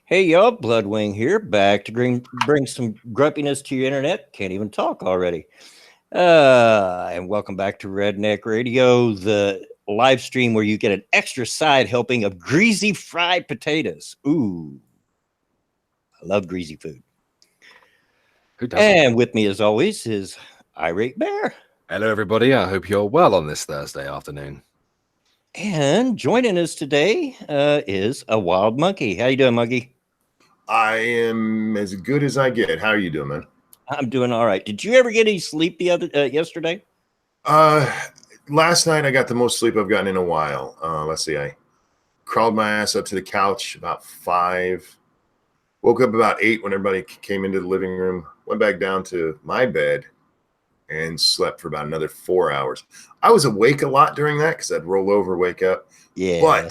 Hey y'all, Bloodwing here, back to bring some grumpiness to your internet. Can't even talk already. And welcome back to Redneck Radio, the live stream where you get an extra side helping of greasy fried potatoes. Ooh, I love greasy food. Who doesn't? And with me, as always, is Irate Bear. Hello, everybody. I hope you're well on this Thursday afternoon. And joining us today is a wild monkey. How you doing, monkey? I am as good as I get. How are you doing, man? I'm doing all right. Did you ever get any sleep yesterday? Last night I got the most sleep I've gotten in a while. Let's see. I crawled my ass up to the couch about 5. Woke up about 8 when everybody came into the living room. Went back down to my bed and slept for about another 4 hours. I was awake a lot during that because I'd roll over, wake up. Yeah.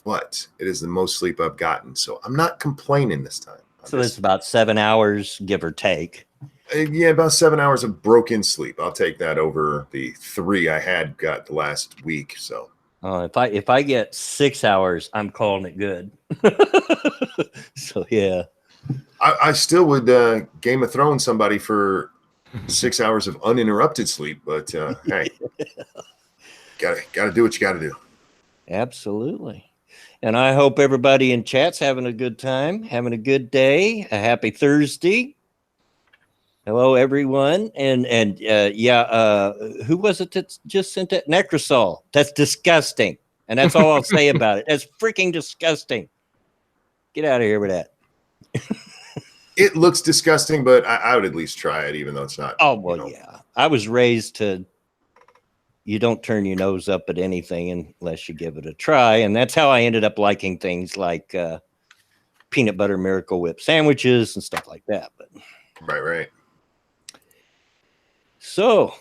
But it is the most sleep I've gotten. So I'm not complaining this time. So it's about 7 hours, give or take. Yeah, about 7 hours of broken sleep. I'll take that over the 3 I had got the last week. So if I get 6 hours, I'm calling it good. So yeah, I still would Game of Thrones somebody for 6 hours of uninterrupted sleep. But hey, gotta do what you gotta do. Absolutely. And I hope everybody in chat's having a good time, having a good day, a happy Thursday. Hello, everyone. And who was it that just sent that? Necrosol. That's disgusting. And that's all I'll say about it. That's freaking disgusting. Get out of here with that. It looks disgusting, but I would at least try it, even though it's not. Oh, well, yeah. I was raised to, you don't turn your nose up at anything unless you give it a try. And that's how I ended up liking things like peanut butter Miracle Whip sandwiches and stuff like that. But Right. So,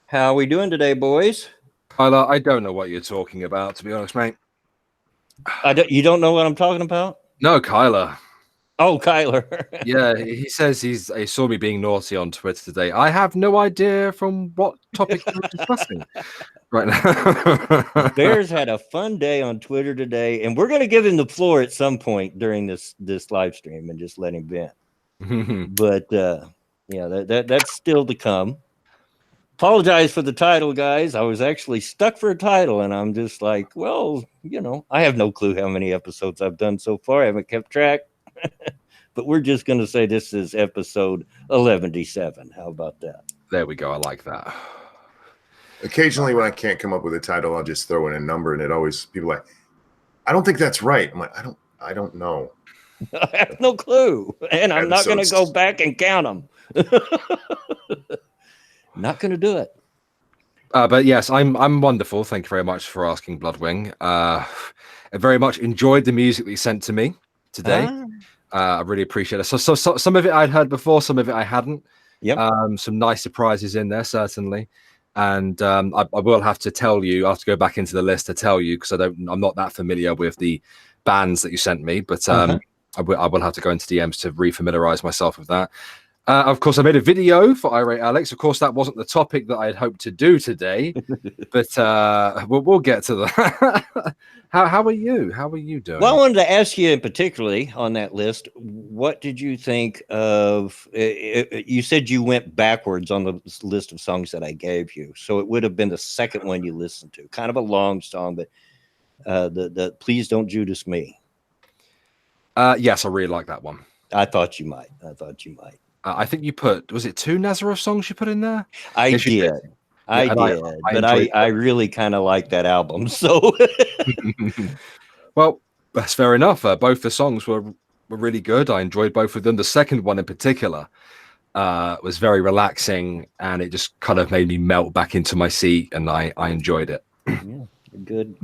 how are we doing today, boys? Tyler, I don't know what you're talking about, to be honest, mate. You don't know what I'm talking about? No, Kyler. Oh, Kyler. Yeah, he says he saw me being naughty on Twitter today. I have no idea from what topic you're discussing right now. Bears had a fun day on Twitter today, and we're going to give him the floor at some point during this live stream and just let him vent. But yeah, that's still to come. Apologize for the title, guys. I was actually stuck for a title, and I'm just like, well, I have no clue how many episodes I've done so far. I haven't kept track. But we're just going to say this is episode 11-7. How about that? There we go. I like that. Occasionally, when I can't come up with a title, I'll just throw in a number, and it always people are like, I don't think that's right. I'm like, I don't know. I have no clue, and I'm not going to go back and count them. Not going to do it. But yes, I'm wonderful. Thank you very much for asking, Bloodwing. I very much enjoyed the music that you sent to me today. I really appreciate it. So some of it I'd heard before, some of it I hadn't. Yep. Some nice surprises in there, certainly. And I will have to tell you. I have to go back into the list to tell you because I'm not that familiar with the bands that you sent me. But I will have to go into DMs to refamiliarize myself with that. Of course, I made a video for Irate Alex. Of course, that wasn't the topic that I had hoped to do today, but we'll get to that. How are you? How are you doing? Well, I wanted to ask you, particularly on that list, what did you think of? You said you went backwards on the list of songs that I gave you, so it would have been the second one you listened to. Kind of a long song, but the "Please Don't Judas Me." Yes, I really like that one. I thought you might. I think you was it 2 Nazareth songs you put in there? I did. I did, but I really kind of like that album. So, well, that's fair enough. Both the songs were really good. I enjoyed both of them. The second one in particular was very relaxing, and it just kind of made me melt back into my seat, and I enjoyed it. Yeah, good.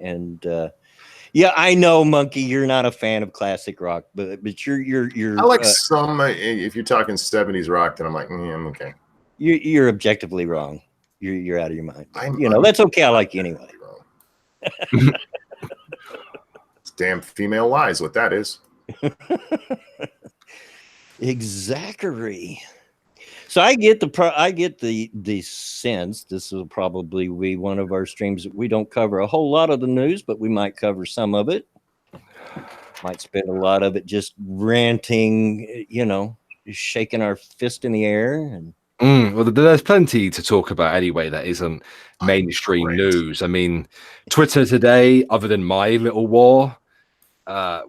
And yeah, I know, Monkey, you're not a fan of classic rock, but you're. I like some. If you're talking 70s rock, then I'm like, I'm okay. You're objectively wrong. You're out of your mind. That's okay. I like you anyway. It's damn female lies. What that is. Exactly. So I get the sense this will probably be one of our streams that we don't cover a whole lot of the news, but we might cover some of it. Might spend a lot of it just ranting, just shaking our fist in the air. And well, there's plenty to talk about anyway that isn't mainstream news. I mean, Twitter today, other than my little war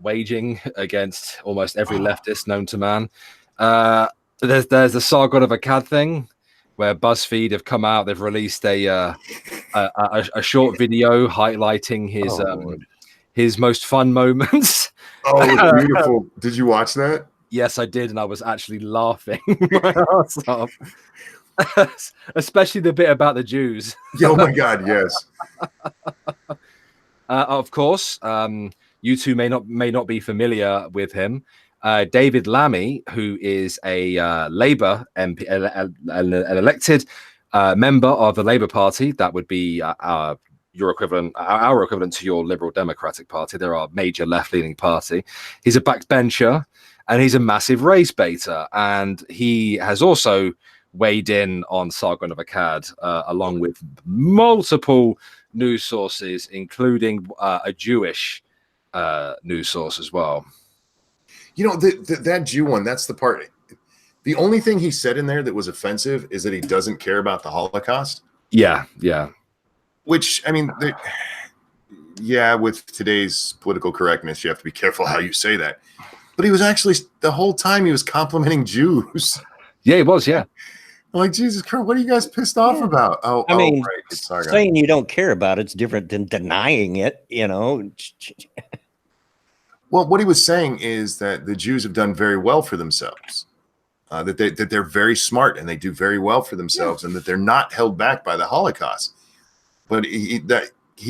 waging against almost every leftist known to man, there's the Sargon of Akkad thing, where BuzzFeed have come out. They've released a short video highlighting his most fun moments. Oh, it was beautiful. Did you watch that? Yes, I did, and I was actually laughing my ass off. Especially the bit about the Jews. Oh my God, yes. Of course, you two may not be familiar with him. David Lammy, who is a Labour MP, an elected member of the Labour Party. That would be your equivalent, our equivalent to your Liberal Democratic Party. They're our major left-leaning party. He's a backbencher, and he's a massive race baiter. And he has also weighed in on Sargon of Akkad, along with multiple news sources, including a Jewish news source as well. That Jew one, that's the part. The only thing he said in there that was offensive is that he doesn't care about the Holocaust. Yeah. Which, I mean, with today's political correctness, you have to be careful how you say that. But he was actually, the whole time, he was complimenting Jews. Yeah, he was, yeah. I'm like, Jesus Christ, what are you guys pissed off about? I mean, right. It's Sargon. Saying you don't care about it's different than denying it, Well, what he was saying is that the Jews have done very well for themselves, that they're very smart and they do very well for themselves, and that they're not held back by the Holocaust. But he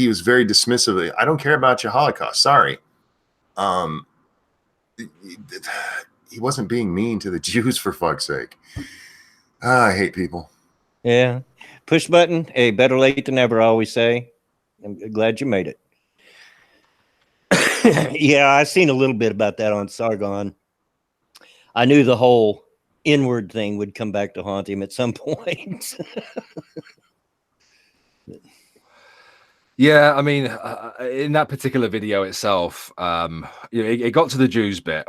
was very dismissive. I don't care about your Holocaust. Sorry. He wasn't being mean to the Jews, for fuck's sake. I hate people. Yeah. Push button. Hey, better late than never, I always say. I'm glad you made it. Yeah, I seen a little bit about that on Sargon. I knew the whole inward thing would come back to haunt him at some point. Yeah, I mean, in that particular video itself, it got to the Jews bit,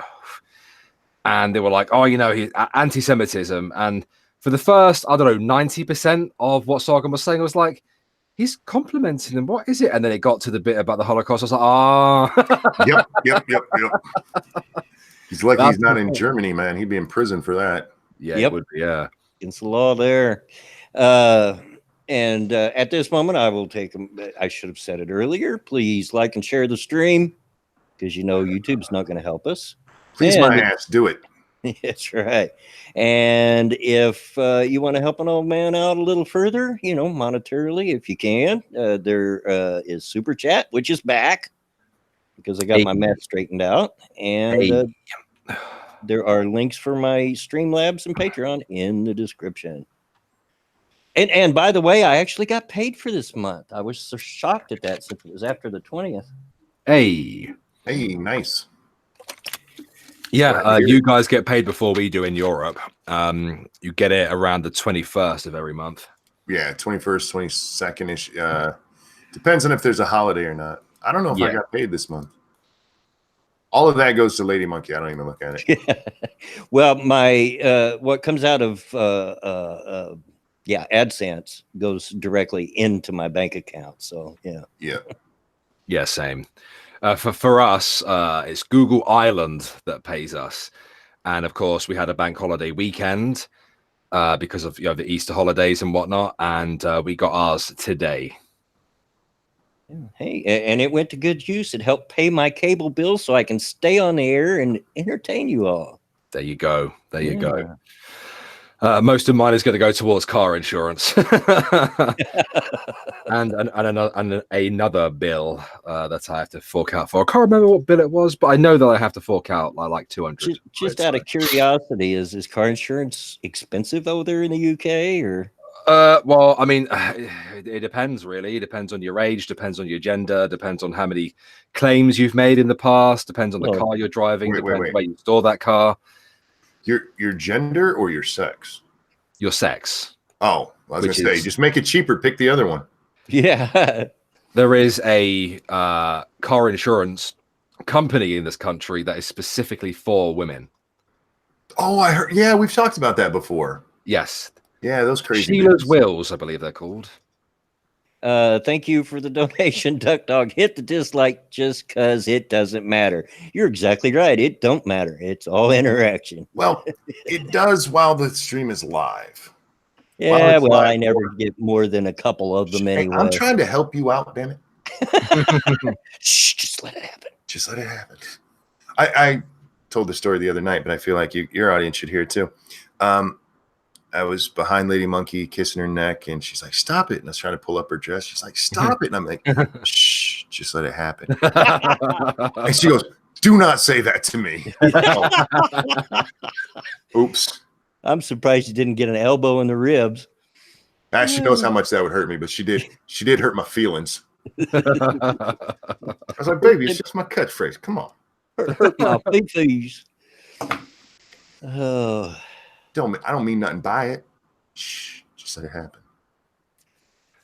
and they were like, "Oh, he's anti-Semitism." And for the first, I don't know, 90% of what Sargon was saying, I was like, he's complimenting them. What is it? And then it got to the bit about the Holocaust. I was like, Yep. He's lucky he's not in Germany, man. He'd be in prison for that. Yeah, it would be, yeah. Against the law there. And at this moment, I will take them. I should have said it earlier. Please like and share the stream, because YouTube's not going to help us. Please, my ass, do it. That's right. And if you want to help an old man out a little further, monetarily, if you can, there is Super Chat, which is back because I got my math straightened out. And there are links for my Streamlabs and Patreon in the description. And by the way, I actually got paid for this month. I was so shocked at that since it was after the 20th. Hey, nice. Yeah, you guys get paid before we do in Europe. You get it around the 21st of every month. Yeah, 21st, 22nd-ish. Depends on if there's a holiday or not. I don't know if I got paid this month. All of that goes to Lady Monkey. I don't even look at it. Well, my what comes out of AdSense goes directly into my bank account. So yeah, same. For us, it's Google Ireland that pays us, and of course we had a bank holiday weekend because of the Easter holidays and whatnot, and we got ours today. Hey, and it went to good use. It helped pay my cable bill so I can stay on the air and entertain you all. There you go. There you go. Most of mine is going to go towards car insurance and another bill that I have to fork out for. I can't remember what bill it was, but I know that I have to fork out like 200. Just out of curiosity, is car insurance expensive over there in the UK or? Well, I mean, it depends really. It depends on your age, depends on your gender, depends on how many claims you've made in the past, depends on the car you're driving, depends where you store that car. Your gender or your sex? Your sex. Oh, I was going to say, just make it cheaper. Pick the other one. Yeah. There is a car insurance company in this country that is specifically for women. Oh, I heard. Yeah, we've talked about that before. Yes. Yeah, those crazy Sheila's dudes. Wills, I believe they're called. Thank you for the donation, Duck Dog. Hit the dislike just because it doesn't matter. You're exactly right. It don't matter. It's all interaction. Well, it does while the stream is live. Yeah, well, I never get more than a couple of them anyway. I'm trying to help you out, damn it. Shh, just let it happen. Just let it happen. I told the story the other night, but I feel like your audience should hear it too. I was behind Lady Monkey kissing her neck, and she's like, "Stop it!" And I was trying to pull up her dress. She's like, "Stop it!" And I'm like, "Shh, just let it happen." And she goes, "Do not say that to me." Oops. I'm surprised you didn't get an elbow in the ribs. She knows how much that would hurt me, but she did hurt my feelings. I was like, "Baby, it's just my catchphrase. Come on." Hurt my feces. Oh. I don't mean nothing by it. Shh, just let it happen.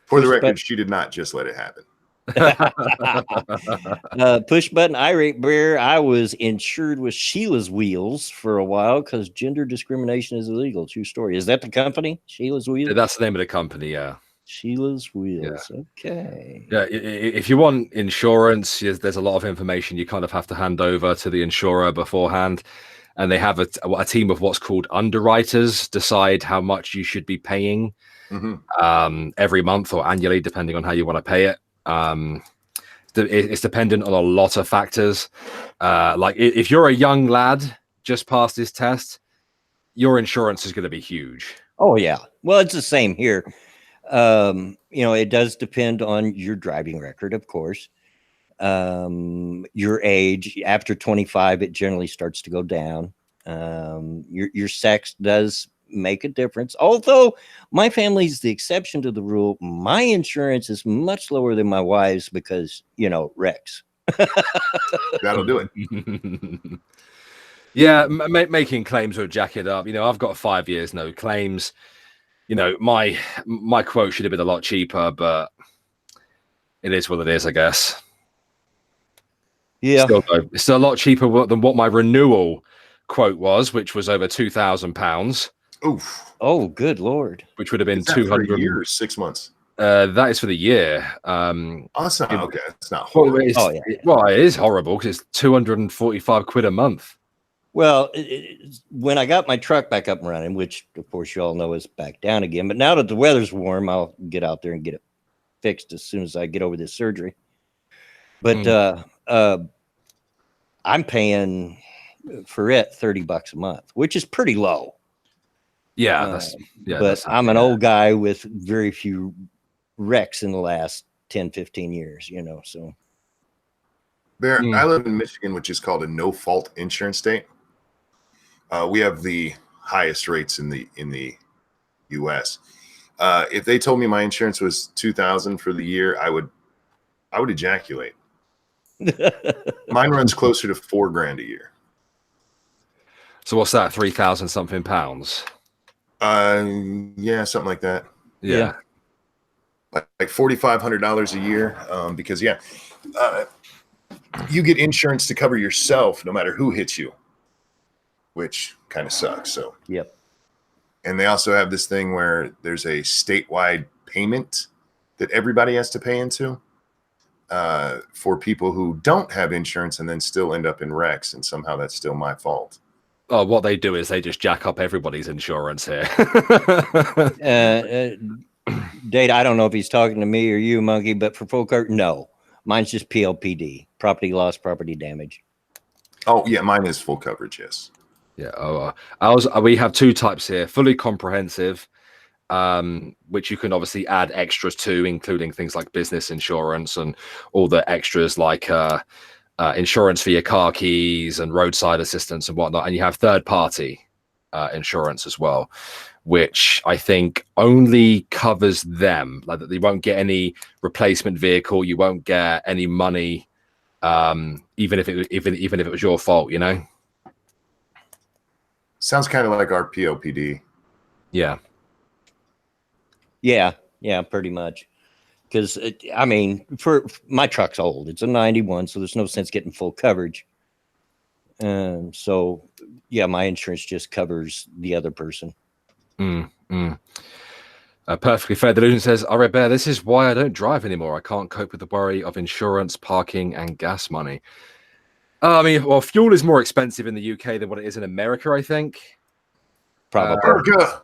For the record, she did not just let it happen. Push button irate bear. I was insured with Sheila's Wheels for a while because gender discrimination is illegal. True story. Is that the company? Sheila's Wheels? That's the name of the company, yeah. Sheila's Wheels. Yeah. Okay. Yeah, if you want insurance, there's a lot of information you kind of have to hand over to the insurer beforehand. And they have a team of what's called underwriters decide how much you should be paying every month or annually, depending on how you want to pay it. It's dependent on a lot of factors. Like if you're a young lad just passed this test, your insurance is going to be huge. Oh, yeah. Well, it's the same here. It does depend on your driving record, of course. Your age. After 25, it generally starts to go down. Your sex does make a difference, although my family's the exception to the rule. My insurance is much lower than my wife's because wrecks. That'll do it. Yeah, making claims will jack it up. I've got 5 years no claims. My quote should have been a lot cheaper, but it is what it is, I guess. Yeah, it's still a lot cheaper than what my renewal quote was, which was over £2,000. Oof! Oh, good Lord! Which would have been 200 years, 6 months. That is for the year. That's not okay. It's not horrible. Well, it is horrible because it's 245 quid a month. Well, when I got my truck back up and running, which of course you all know is back down again, but now that the weather's warm, I'll get out there and get it fixed as soon as I get over this surgery. But I'm paying for it $30 a month, which is pretty low. Yeah, but I'm an old guy with very few wrecks in the last 10, 15 years, so. I live in Michigan, which is called a no-fault insurance state. We have the highest rates in the U.S. If they told me my insurance was $2,000 for the year, I would ejaculate. Mine runs closer to $4,000 a year. So what's that? 3,000 something pounds? Yeah, something like that. Yeah. Like $4,500 a year. Because you get insurance to cover yourself no matter who hits you, which kind of sucks. So yep. And they also have this thing where there's a statewide payment that everybody has to pay into for people who don't have insurance and then still end up in wrecks, and somehow that's still my fault. Oh, what they do is they just jack up everybody's insurance here. Date, I don't know if he's talking to me or you, Monkey, but for full coverage, no. Mine's just PLPD, property loss, property damage. Oh, yeah, mine is full coverage, yes. Yeah, we have two types here: fully comprehensive, which you can obviously add extras to, including things like business insurance and all the extras like insurance for your car keys and roadside assistance and whatnot. And you have third-party insurance as well, which I think only covers them. Like that, you won't get any replacement vehicle, you won't get any money, even if it was your fault, Sounds kind of like our POPD. Yeah. Yeah, pretty much. because I mean, for my truck's old. It's a 91, so there's no sense getting full coverage. So yeah, my insurance just covers the other person. Perfectly fair. Delusion says, "All right, Bear, this is why I don't drive anymore. I can't cope with the worry of insurance, parking, and gas money." I mean, well, fuel is more expensive in the UK than what it is in America, I think. Probably. America.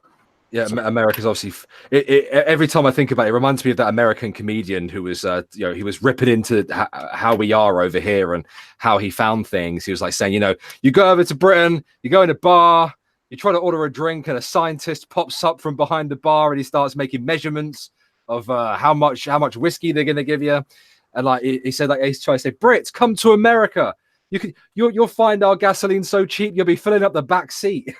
Yeah, America's obviously. Every time I think about it, it reminds me of that American comedian who was, he was ripping into how we are over here and how he found things. He was like saying, you go over to Britain, you go in a bar, you try to order a drink, and a scientist pops up from behind the bar and he starts making measurements of how much whiskey they're going to give you. And like he said, like he's trying to say, Brits, come to America. You'll find our gasoline so cheap you'll be filling up the back seat.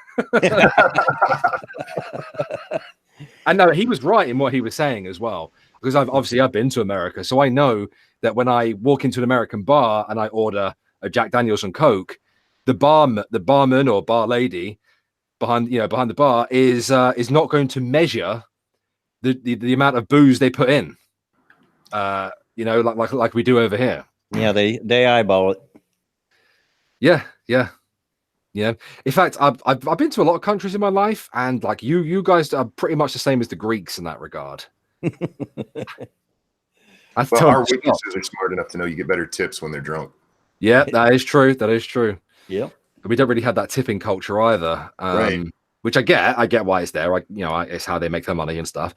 And no, he was right in what he was saying as well, because I've been to America, so I know that when I walk into an American bar and I order a Jack Daniels and Coke, the barman or bar lady behind the bar is not going to measure the amount of booze they put in, like we do over here. Yeah, they eyeball it. Yeah. In fact, I've been to a lot of countries in my life, and like you guys are pretty much the same as the Greeks in that regard. Our witnesses are smart enough to know you get better tips when they're drunk. Yeah, that is true. That is true. Yeah, we don't really have that tipping culture either. Right. Which I get why it's there. It's how they make their money and stuff.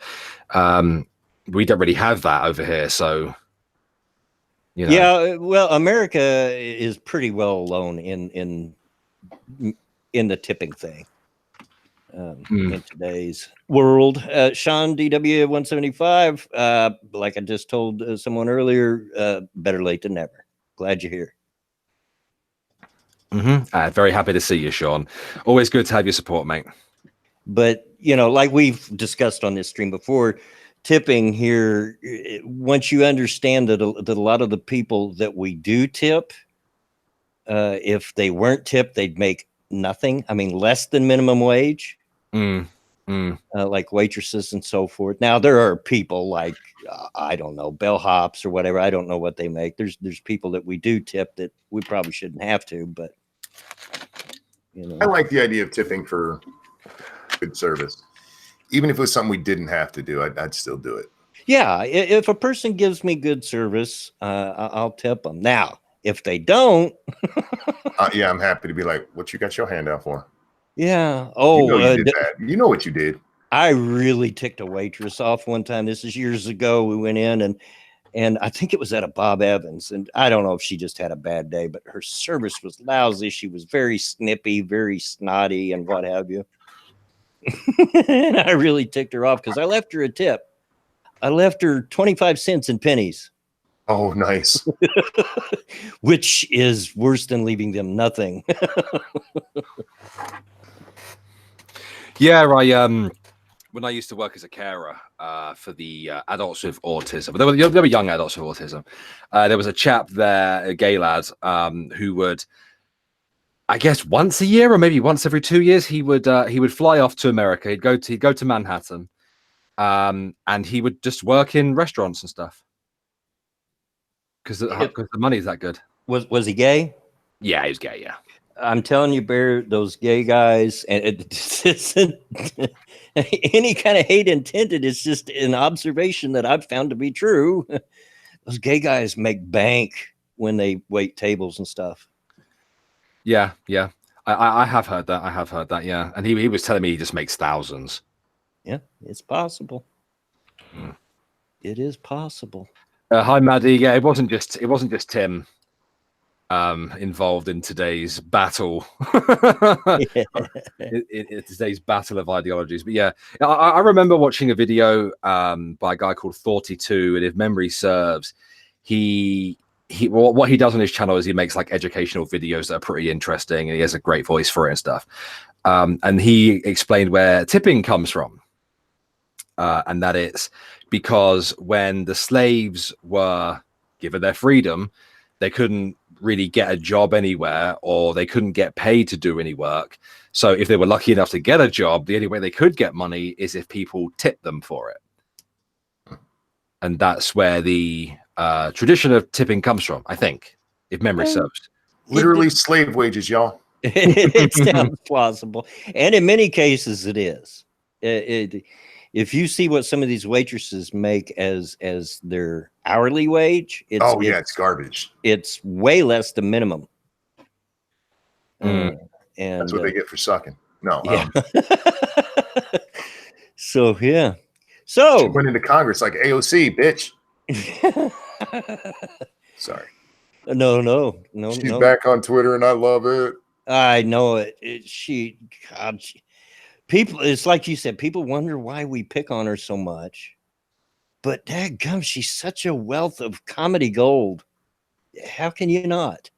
We don't really have that over here, so. Yeah, well, America is pretty well alone in the tipping thing in today's world. Sean DW 175, like I just told someone earlier, better late than never. Glad you're here. Very happy to see you, Sean. Always good to have your support, mate. But like we've discussed on this stream before, tipping here, once you understand that a lot of the people that we do tip, if they weren't tipped, they'd make nothing. I mean, less than minimum wage, like waitresses and so forth. Now, there are people like, I don't know, bellhops or whatever. I don't know what they make. There's people that we do tip that we probably shouldn't have to, but I like the idea of tipping for good service. Even if it was something we didn't have to do, I'd still do it. Yeah, if a person gives me good service, I'll tip them. Now, if they don't, yeah, I'm happy to be like, what you got your hand out for? Yeah. Oh, you did that. You know what you did. I really ticked a waitress off one time. This is years ago. We went in and I think it was at a Bob Evans, and I don't know if she just had a bad day, but her service was lousy. She was very snippy, very snotty, and what have you. And I really ticked her off because I left her a tip. I left her 25 cents in pennies. Oh, nice. Which is worse than leaving them nothing. Yeah, when I used to work as a carer for the adults with autism, there were young adults with autism. There was a chap there, a gay lad, who would, I guess, once a year or maybe once every 2 years, he would fly off to America. He'd go to Manhattan, and he would just work in restaurants and stuff because the money's that good. Was he gay? Yeah, he was gay. Yeah, I'm telling you, Bear, those gay guys, and it isn't any kind of hate intended. It's just an observation that I've found to be true. Those gay guys make bank when they wait tables and stuff. Yeah. I have heard that. Yeah, and he was telling me he just makes thousands. Yeah, it's possible. It is possible. Hi, Maddie. Yeah, it wasn't just Tim involved in today's battle. Today's battle of ideologies. But yeah, I remember watching a video by a guy called 42, and if memory serves, what he does on his channel is he makes like educational videos that are pretty interesting, and he has a great voice for it and stuff. And he explained where tipping comes from, and that it's because when the slaves were given their freedom, they couldn't really get a job anywhere, or they couldn't get paid to do any work. So if they were lucky enough to get a job, the only way they could get money is if people tipped them for it. and that's where the tradition of tipping comes from, I think, if memory serves. Literally slave wages, y'all. It sounds plausible, and in many cases, it is. If you see what some of these waitresses make as their hourly wage, it's garbage. It's way less than minimum. And that's what they get for sucking. No, yeah. So yeah, so she went into Congress like AOC, bitch. Sorry. No. She's back on Twitter, and I love it. I know it. People, it's like you said, people wonder why we pick on her so much. But dadgum, she's such a wealth of comedy gold. How can you not?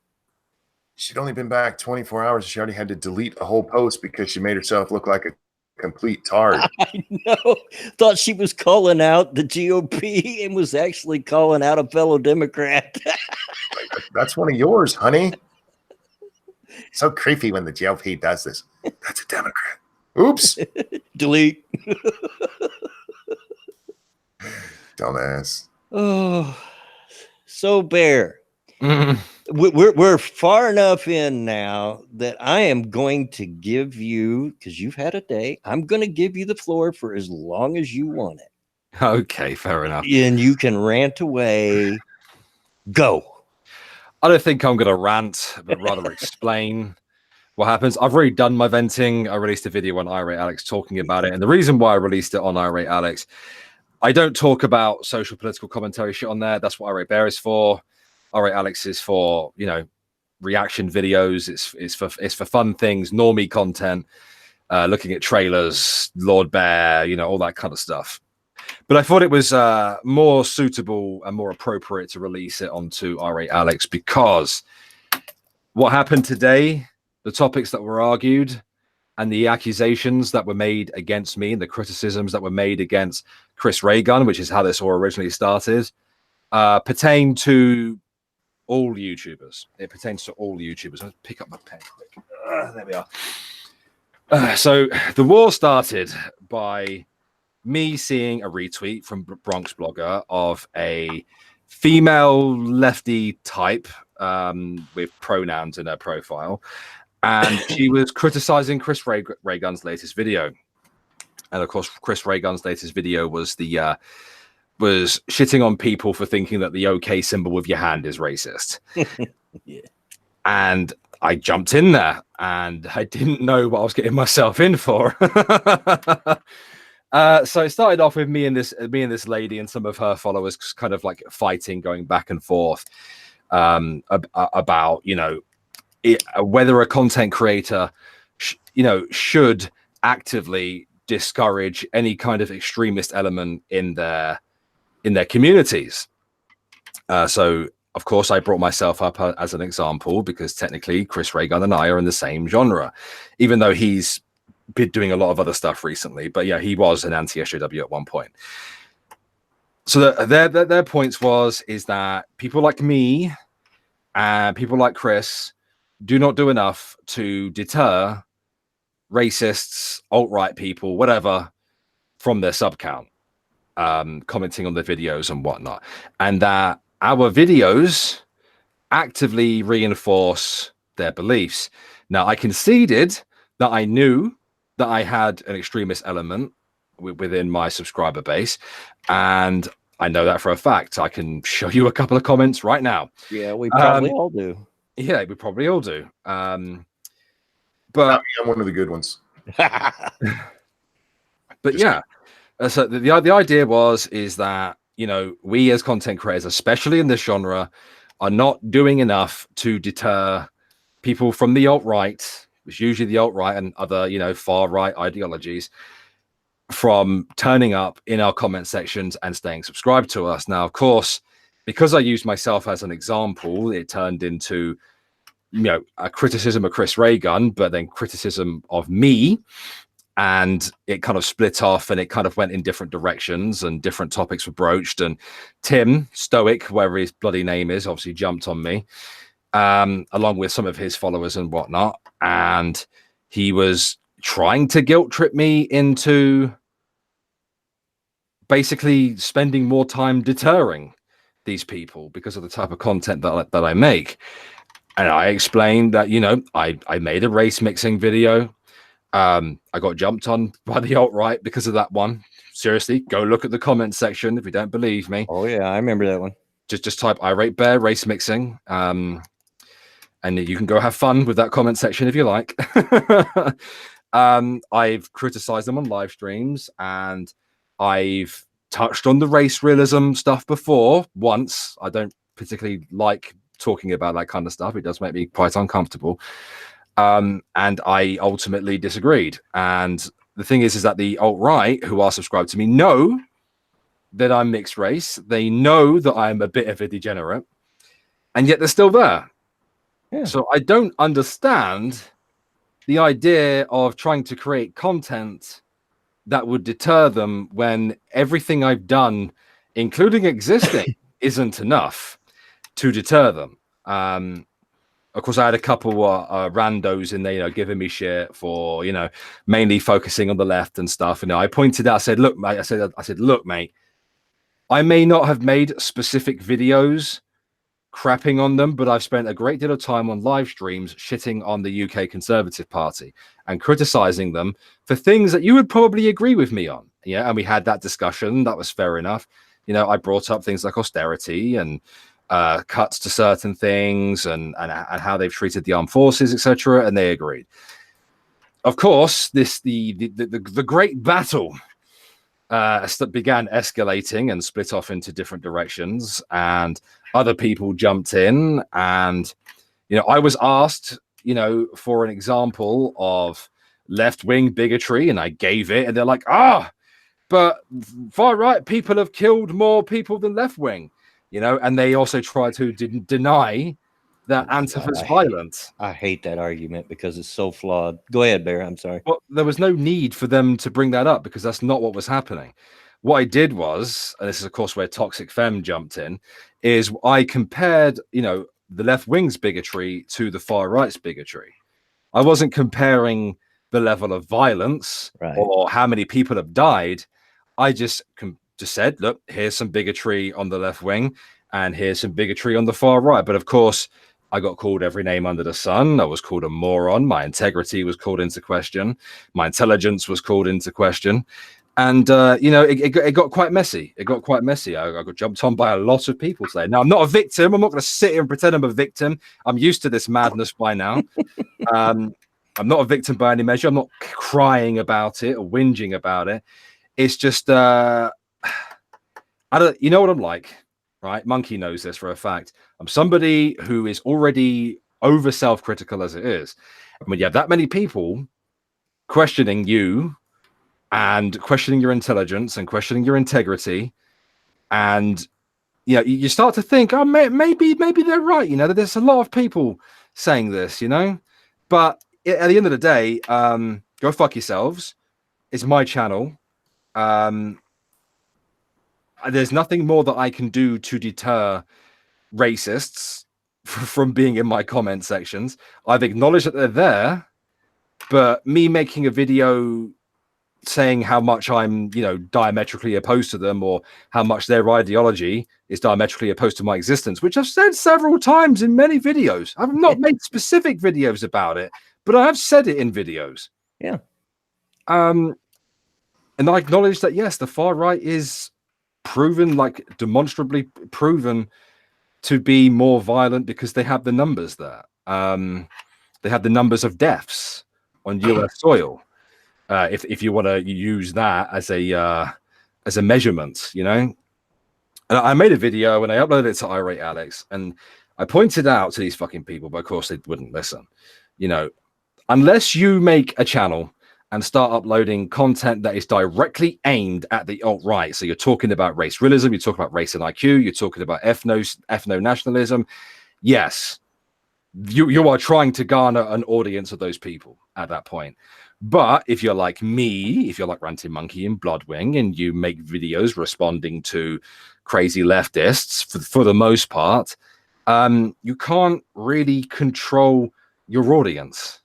She'd only been back 24 hours. She already had to delete a whole post because she made herself look like a complete tard. I know. Thought she was calling out the GOP and was actually calling out a fellow Democrat. That's one of yours, honey. So creepy when the GOP does this. That's a Democrat. Oops. Delete. Dumbass. Oh, so Bear. We're far enough in now that I am going to give you, because you've had a day, I'm going to give you the floor for as long as you want it. Okay, fair enough. And you can rant away. Go. I don't think I'm going to rant, but rather explain what happens. I've already done my venting. I released a video on Irate Alex talking about it. And the reason why I released it on Irate Alex, I don't talk about social political commentary shit on there. That's what Irate Bear is for. Irate Alex is for, reaction videos. It's for fun things, normie content, looking at trailers, Lord Bear, all that kind of stuff. But I thought it was more suitable and more appropriate to release it onto Irate Alex because what happened today, the topics that were argued and the accusations that were made against me and the criticisms that were made against Chris Raygun, which is how this all originally started, pertain to all YouTubers. It pertains to all YouTubers. Let's pick up my pen quick. There we are. So the war started by me seeing a retweet from Bronx Blogger of a female lefty type with pronouns in her profile. And she was criticizing Chris Raygun's latest video. And of course, Chris Raygun's latest video was was shitting on people for thinking that the OK symbol with your hand is racist. Yeah. And I jumped in there and I didn't know what I was getting myself in for. So it started off with me and this lady and some of her followers kind of like fighting, going back and forth about, whether a content creator, should actively discourage any kind of extremist element in their communities. So, of course, I brought myself up as an example because technically Chris Raygun and I are in the same genre, even though he's been doing a lot of other stuff recently. But yeah, he was an anti-SJW at one point. So their points is that people like me and people like Chris do not do enough to deter racists, alt-right people, whatever, from their sub count, commenting on the videos and whatnot, and that our videos actively reinforce their beliefs. Now, I conceded that I knew that I had an extremist element within my subscriber base, and I know that for a fact. I can show you a couple of comments right now. Yeah, we probably all do. Yeah, we probably all do. But I'm one of the good ones. But yeah, so the idea is that we as content creators, especially in this genre, are not doing enough to deter people from the alt-right, which is usually the alt-right and other far right ideologies, from turning up in our comment sections and staying subscribed to us. Now, of course, because I used myself as an example, it turned into a criticism of Chris Raygun, but then criticism of me. And it kind of split off and it kind of went in different directions and different topics were broached. And Tim Stoic, whatever his bloody name is, obviously jumped on me, along with some of his followers and whatnot. And he was trying to guilt trip me into basically spending more time deterring these people because of the type of content that I make. And I explained that, you know, I made a race mixing video. I got jumped on by the alt-right because of that one. Seriously, go look at the comment section if you don't believe me. Oh yeah, I remember that one. Just type irate bear race mixing. And you can go have fun with that comment section if you like. I've criticized them on live streams, and I've touched on the race realism stuff before once. I don't particularly like talking about that kind of stuff. It does make me quite uncomfortable. And I ultimately disagreed. And the thing is that the alt-right who are subscribed to me know that I'm mixed race. They know that I'm a bit of a degenerate, and yet they're still there. Yeah. So I don't understand the idea of trying to create content that would deter them when everything I've done, including existing, isn't enough to deter them. Of course, I had a couple randos in there, you know, giving me shit for, you know, mainly focusing on the left and stuff. You know, I pointed out, I said, look, mate, look, mate, I may not have made specific videos crapping on them, but I've spent a great deal of time on live streams shitting on the UK Conservative Party and criticizing them for things that you would probably agree with me on. Yeah, and we had that discussion. That was fair enough. You know, I brought up things like austerity and cuts to certain things and how they've treated the armed forces, etc., and they agreed. Of course, the great battle began escalating and split off into different directions, and other people jumped in. And, you know, I was asked, you know, for an example of left-wing bigotry, and I gave it, and they're like, but far-right people have killed more people than left-wing, you know, and they also try to deny that Antifa's violent. I hate that argument because it's so flawed. Go ahead, Bear. I'm sorry. Well, there was no need for them to bring that up because that's not what was happening. What I did was, and this is of course where Toxic Femme jumped in, is I compared, you know, the left wing's bigotry to the far right's bigotry. I wasn't comparing the level of violence or how many people have died. I just said, look, here's some bigotry on the left wing and here's some bigotry on the far right. But of course, I got called every name under the sun. I was called a moron. My integrity was called into question. My intelligence was called into question. And, you know, it got quite messy. It got quite messy. I got jumped on by a lot of people today. Now, I'm not a victim. I'm not going to sit here and pretend I'm a victim. I'm used to this madness by now. I'm not a victim by any measure. I'm not crying about it or whinging about it. It's just, you know what I'm like, right? Monkey knows this for a fact. I'm somebody who is already over self-critical as it is. And when you have that many people questioning you and questioning your intelligence and questioning your integrity, and you know, you start to think, oh, maybe they're right. You know, there's a lot of people saying this, you know, but at the end of the day, go fuck yourselves. It's my channel. There's nothing more that I can do to deter racists from being in my comment sections. I've acknowledged that they're there, but me making a video saying how much I'm, you know, diametrically opposed to them or how much their ideology is diametrically opposed to my existence, which I've said several times in many videos. I've not made specific videos about it, but I have said it in videos. Yeah. And I acknowledge that, yes, the far right is proven, like demonstrably proven, to be more violent because they have the numbers there. They have the numbers of deaths on US soil. If you want to use that as a measurement, you know. And I made a video and I uploaded it to Irate Alex, and I pointed out to these fucking people, but of course they wouldn't listen. You know, unless you make a channel and start uploading content that is directly aimed at the alt-right. So you're talking about race realism, you're talking about race and IQ, you're talking about ethno-nationalism. Yes, you are trying to garner an audience of those people at that point. But if you're like me, if you're like Ranting Monkey and Bloodwing, and you make videos responding to crazy leftists for the most part, you can't really control your audience.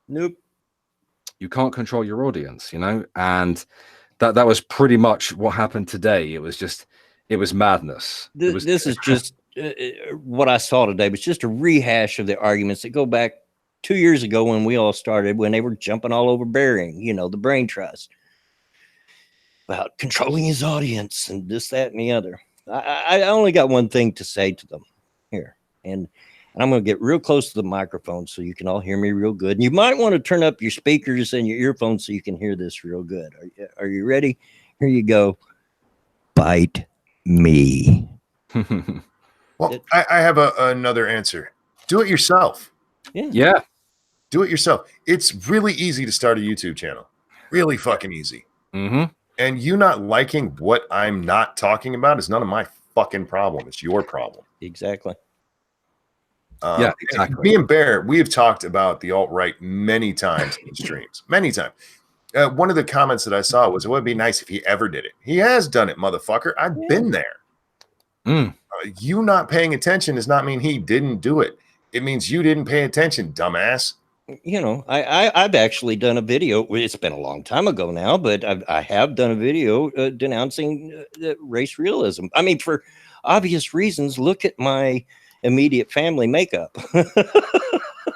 Nope. You can't control your audience, you know, and That was pretty much what happened today. It was madness. This is just what I saw today was just a rehash of the arguments that go back 2 years ago when we all started, when they were jumping all over Bering, the brain trust, about controlling his audience and this, that, and the other. I only got one thing to say to them here, and I'm going to get real close to the microphone so you can all hear me real good. And you might want to turn up your speakers and your earphones so you can hear this real good. Are you ready? Here you go. Bite me. Well, I have another answer. Do it yourself. Yeah. Do it yourself. It's really easy to start a YouTube channel. Really fucking easy. And you not liking what I'm not talking about is none of my fucking problem. It's your problem. Exactly. Yeah, exactly. Me and Bear, we have talked about the alt-right many times in streams. Many times. One of the comments that I saw was, it would be nice if he ever did it. He has done it, motherfucker. I've been there. You not paying attention does not mean he didn't do it. It means you didn't pay attention, dumbass. I've actually done a video. It's been a long time ago now, but I have done a video denouncing race realism. I mean, for obvious reasons. Look at my immediate family makeup.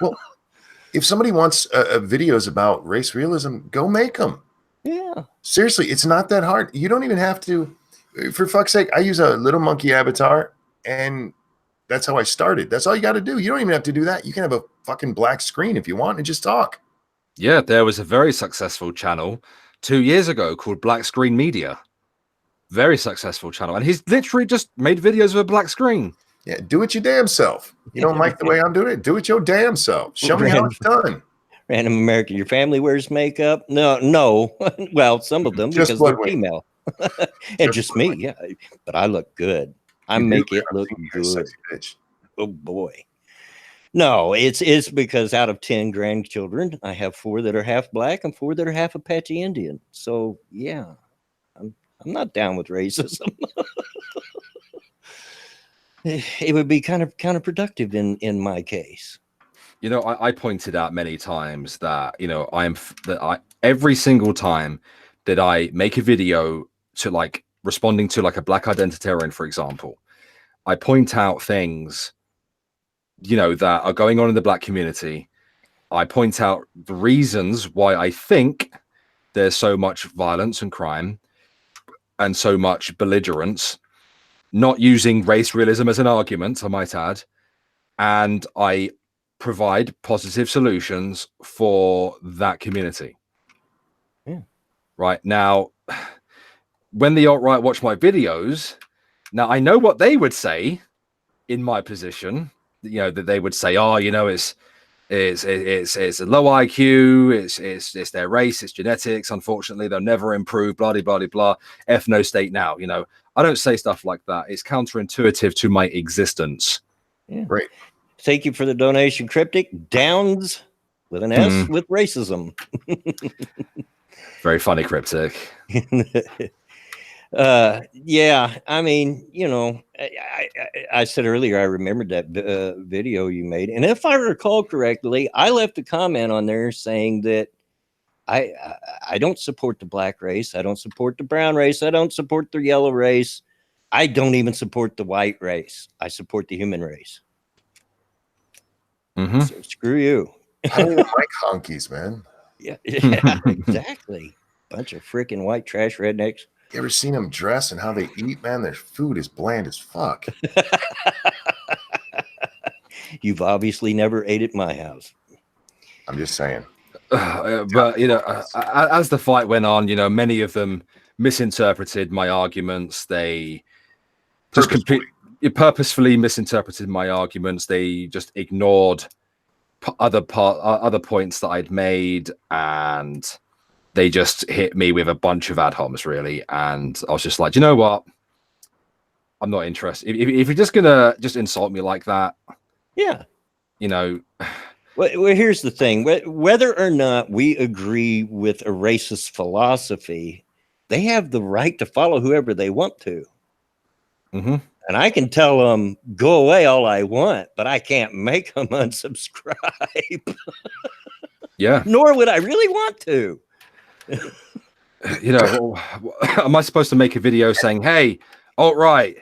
Well, if somebody wants videos about race realism, go make them. Yeah. Seriously, it's not that hard. You don't even have to. For fuck's sake, I use a little monkey avatar, and that's how I started. That's all you got to do. You don't even have to do that. You can have a fucking black screen if you want and just talk. Yeah, there was a very successful channel 2 years ago called Black Screen Media. Very successful channel. And he's literally just made videos of a black screen. Yeah, do it your damn self. You don't like the way I'm doing it? Do it your damn self. Show me how it's done. Random American, your family wears makeup? No. Well, some of them, Just because they're female. And just me, yeah. But I look good. I make it look good. Oh boy. No, it's because out of 10 grandchildren, I have 4 that are half black and 4 that are half Apache Indian. So yeah, I'm not down with racism. It would be kind of counterproductive in my case. I pointed out many times that every single time that I make a video to like responding to like a black identitarian, for example, I point out things that are going on in the black community. I point out the reasons why I think there's so much violence and crime and so much belligerence, not using race realism as an argument, I might add. And I provide positive solutions for that community. Yeah. Right now, when the alt-right watch my videos, now I know what they would say in my position. That they would say, it's a low IQ, it's their race, it's genetics. Unfortunately, they'll never improve. Blah blah blah blah. Ethno state now. I don't say stuff like that. It's counterintuitive to my existence. Yeah. Right. Thank you for the donation, Cryptic. Downs with an S with racism. Very funny, Cryptic. Yeah, I mean, I said earlier, I remembered that video you made, and if I recall correctly, I left a comment on there saying that I don't support the black race, I don't support the brown race, I don't support the yellow race, I don't even support the white race. I support the human race. So screw you. I don't like honkies, man. Yeah, exactly. Bunch of freaking white trash rednecks. You ever seen them dress and how they eat, man? Their food is bland as fuck. You've obviously never ate at my house. I'm just saying. But as the fight went on, many of them misinterpreted my arguments. They just purposefully misinterpreted my arguments. They just ignored other points that I'd made, and they just hit me with a bunch of ad homs, really. And I was just like, you know what? I'm not interested. If you're just gonna insult me like that, yeah, Well, here's the thing: whether or not we agree with a racist philosophy, they have the right to follow whoever they want to. And I can tell them go away all I want, but I can't make them unsubscribe. Yeah. Nor would I really want to. You know, am I supposed to make a video saying, "Hey, alt-right,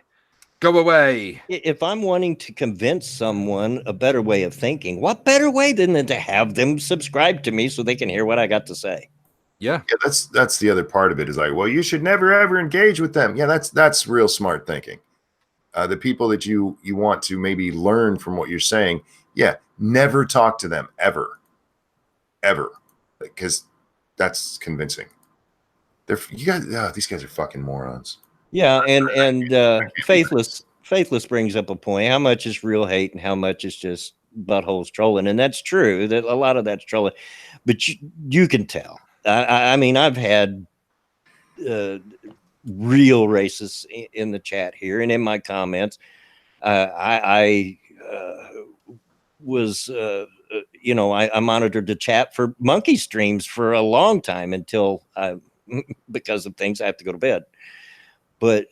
go away"? If I'm wanting to convince someone a better way of thinking, what better way than to have them subscribe to me so they can hear what I got to say? Yeah, that's the other part of it, is like, well, you should never ever engage with them. Yeah, that's real smart thinking. The people that you want to maybe learn from what you're saying, yeah, never talk to them ever, because that's convincing. You guys, these guys are fucking morons. Yeah, and faithless brings up a point. How much is real hate and how much is just buttholes trolling? And that's true. That a lot of that's trolling, but you can tell. I mean, I've had real racists in the chat here and in my comments. I was, you know, I monitored the chat for monkey streams for a long time until because of things I have to go to bed. But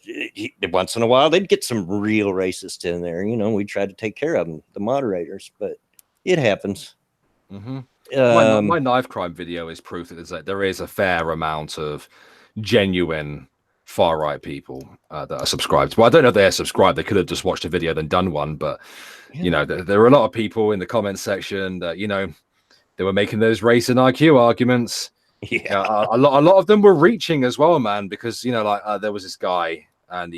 once in a while, they'd get some real racists in there. You know, we tried to take care of them, the moderators, but it happens. Mm-hmm. My knife crime video is proof that there is a fair amount of genuine far right people that are subscribed. Well, I don't know if they're subscribed. They could have just watched a video then done one, but yeah. You know, there are a lot of people in the comment section that, you know, they were making those race and IQ arguments. Yeah, a lot of them were reaching as well, man, because, you know, like there was this guy and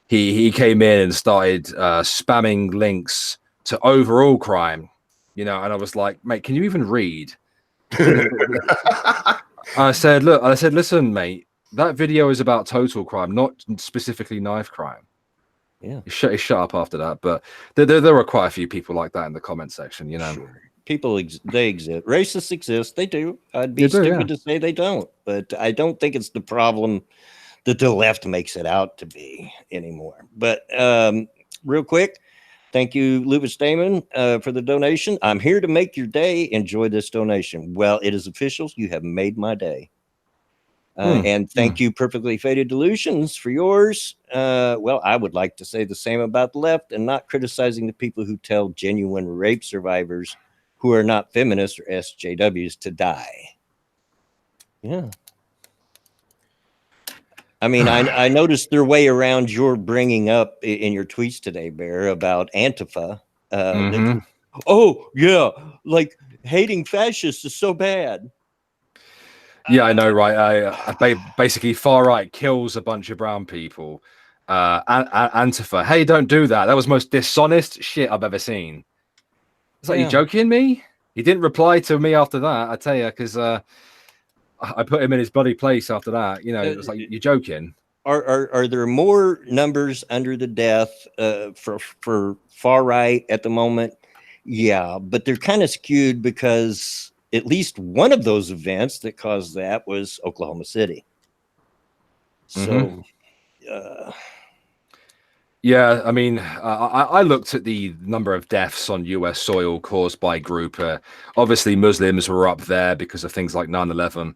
he came in and started spamming links to overall crime, you know, and I was like, mate, can you even read? I said, listen, mate, that video is about total crime, not specifically knife crime. Yeah, he shut up after that, but there were quite a few people like that in the comment section, you know. Sure. People they exist. Racists exist. They do. I'd be stupid to say they don't, but I don't think it's the problem that the left makes it out to be anymore. But real quick, thank you, Lupus Damon, for the donation. I'm here to make your day. Enjoy this donation. Well, it is official. You have made my day. And thank you, Perfectly Faded Delusions, for yours. Well, I would like to say the same about the left and not criticizing the people who tell genuine rape survivors who are not feminists or SJWs to die. Yeah. I mean, I noticed their way around your bringing up in your tweets today, Bear, about Antifa. Oh, yeah, like hating fascists is so bad. Yeah, I know, right? Basically, far right kills a bunch of brown people. Antifa, hey, don't do that. That was the most dishonest shit I've ever seen. It's like, you joking me? He didn't reply to me after that, I tell you, because I put him in his bloody place after that. You know, it was like, you're joking. Are there more numbers under the death for far right at the moment? Yeah, but they're kind of skewed because at least one of those events that caused that was Oklahoma City. So, yeah, I mean, I looked at the number of deaths on US soil caused by group. Obviously, Muslims were up there because of things like 9/11.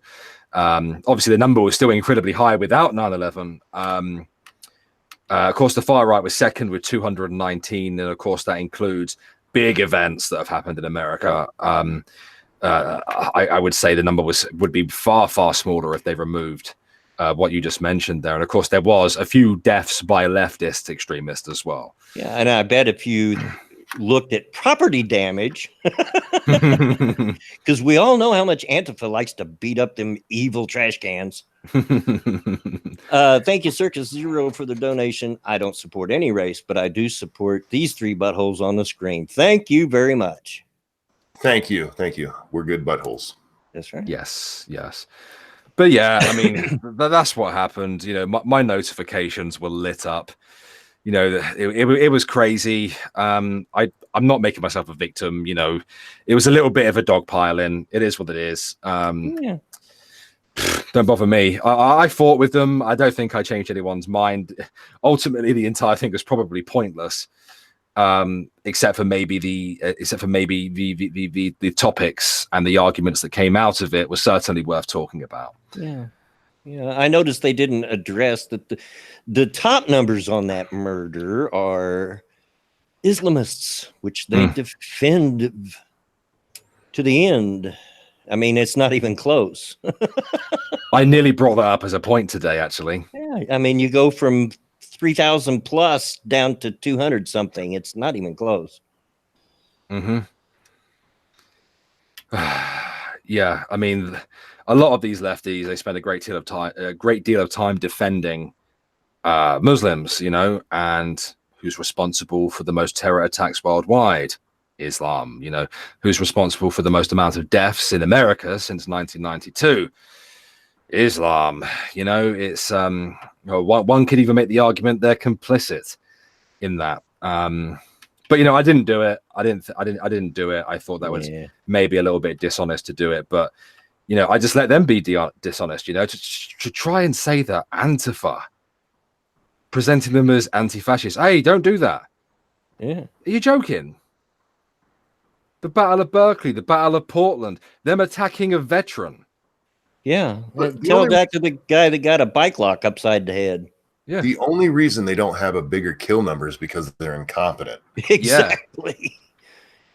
Obviously, the number was still incredibly high without 9/11. Of course, the far right was second with 219, and of course, that includes big events that have happened in America. I would say the number would be far smaller if they removed what you just mentioned there. And of course, there was a few deaths by leftist extremists as well. Yeah, and I bet if you looked at property damage, because we all know how much Antifa likes to beat up them evil trash cans. Thank you, Circus Zero, for the donation. I don't support any race, but I do support these three buttholes on the screen. Thank you very much. Thank you. We're good buttholes. That's right. Yes. But yeah, I mean, that's what happened. You know, my notifications were lit up. You know, it was crazy. I'm not making myself a victim. You know, it was a little bit of a dogpiling. It is what it is. Don't bother me. I fought with them. I don't think I changed anyone's mind. Ultimately, the entire thing was probably pointless, except for maybe the topics and the arguments that came out of it was certainly worth talking about. Yeah, I noticed they didn't address that the top numbers on that murder are Islamists, which they defend to the end. I mean, it's not even close. I nearly brought that up as a point today, actually. Yeah, I mean, you go from 3,000 plus down to 200 something. It's not even close. Mm-hmm. Yeah, I mean, a lot of these lefties, they spend a great deal of time defending Muslims, you know, and who's responsible for the most terror attacks worldwide? Islam. You know, who's responsible for the most amount of deaths in America since 1992? Islam. You know, it's one could even make the argument they're complicit in that. But you know, I didn't do it. I didn't do it. I thought that was maybe a little bit dishonest to do it, but you know, I just let them be dishonest. You know, to try and say that Antifa, presenting them as anti-fascist. Hey, don't do that. Yeah, are you joking? The Battle of Berkeley, the Battle of Portland, them attacking a veteran. Yeah, tell that to the guy that got a bike lock upside the head. Yeah. The only reason they don't have a bigger kill number is because they're incompetent. Exactly.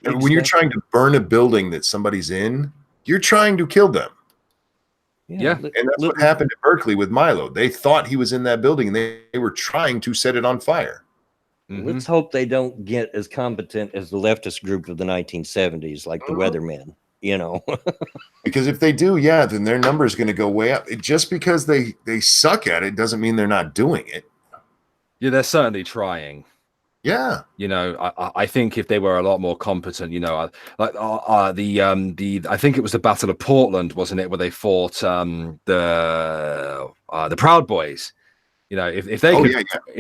Yeah. When you're trying to burn a building that somebody's in, you're trying to kill them. Yeah. And that's what happened at Berkeley with Milo. They thought he was in that building and they were trying to set it on fire. Let's hope they don't get as competent as the leftist group of the 1970s, like the Weathermen, you know. Because if they do, yeah, then their number is going to go way up. Just because they suck at it doesn't mean they're not doing it. Yeah, they're certainly trying. Yeah, you know, I think if they were a lot more competent, you know, like I think it was the Battle of Portland, wasn't it, where they fought the Proud Boys. You know, if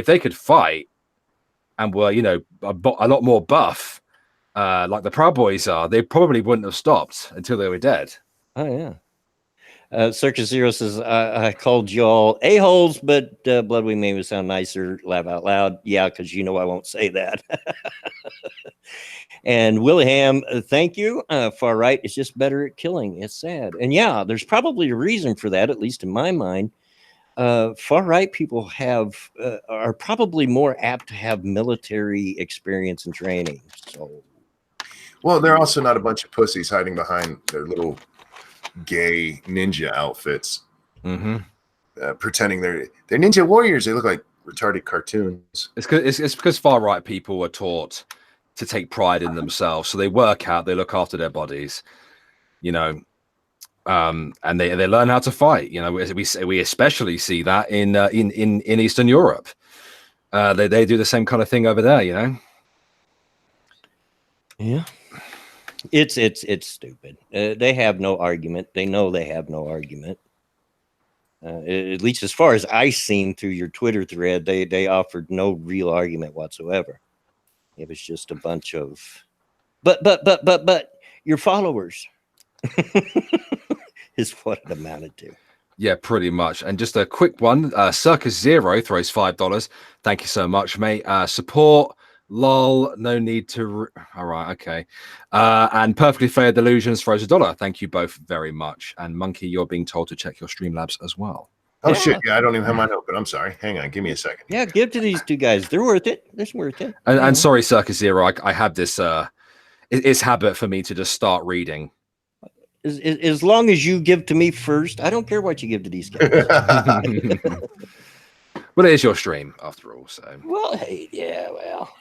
they could fight and were, you know, a lot more buff, like the Proud Boys are, they probably wouldn't have stopped until they were dead. Oh yeah. Circus Zero says, I called y'all a-holes, but Blood We made me sound nicer, laugh out loud. Yeah, because you know I won't say that. And Willingham, thank you. Far right is just better at killing. It's sad. And yeah, there's probably a reason for that, at least in my mind. Far right people are probably more apt to have military experience and training. So, well, they're also not a bunch of pussies hiding behind their little gay ninja outfits, pretending they're ninja warriors. They look like retarded cartoons. It's because far right people were taught to take pride in themselves, so they work out, they look after their bodies, you know, and they learn how to fight. You know, we especially see that in Eastern Europe. They do the same kind of thing over there, you know. Yeah. It's stupid. They have no argument. They know they have no argument. At least as far as I seen through your Twitter thread, they offered no real argument whatsoever. It was just a bunch of, but your followers is what it amounted to. Yeah, pretty much. And just a quick one, Circus Zero throws $5. Thank you so much, mate. Support. Lol, no need to. All right, okay. And Perfectly Fair Delusions throws $1. Thank you both very much. And Monkey, you're being told to check your Streamlabs as well. Oh shit! Yeah, I don't even have mine open. I'm sorry. Hang on, give me a second. Yeah, give to these two guys. They're worth it. It's worth it. And sorry, Circus Zero, I have this. It's habit for me to just start reading. As long as you give to me first, I don't care what you give to these guys. Well, it is your stream after all. So. Well, hey, yeah, well.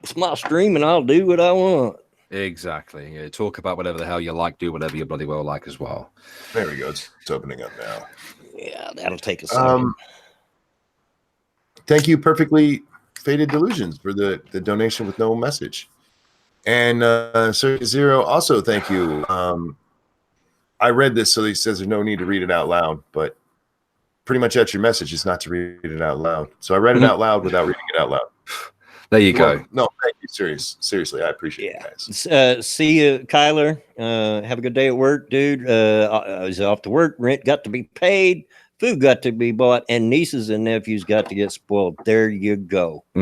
It's my stream and I'll do what I want. Exactly. Yeah, talk about whatever the hell you like, do whatever you bloody well like as well. There we go. It's opening up now. Yeah, that'll take a second. Thank you, Perfectly Faded Delusions, for the donation with no message. And Circuit Zero, also thank you. I read this, so he says there's no need to read it out loud, but pretty much that's your message, is not to read it out loud. So I read it out loud without reading it out loud. There you go. No, thank you. Seriously, I appreciate it, guys. See you, Kyler. Have a good day at work, dude. I was off to work. Rent got to be paid. Food got to be bought. And nieces and nephews got to get spoiled. There you go. I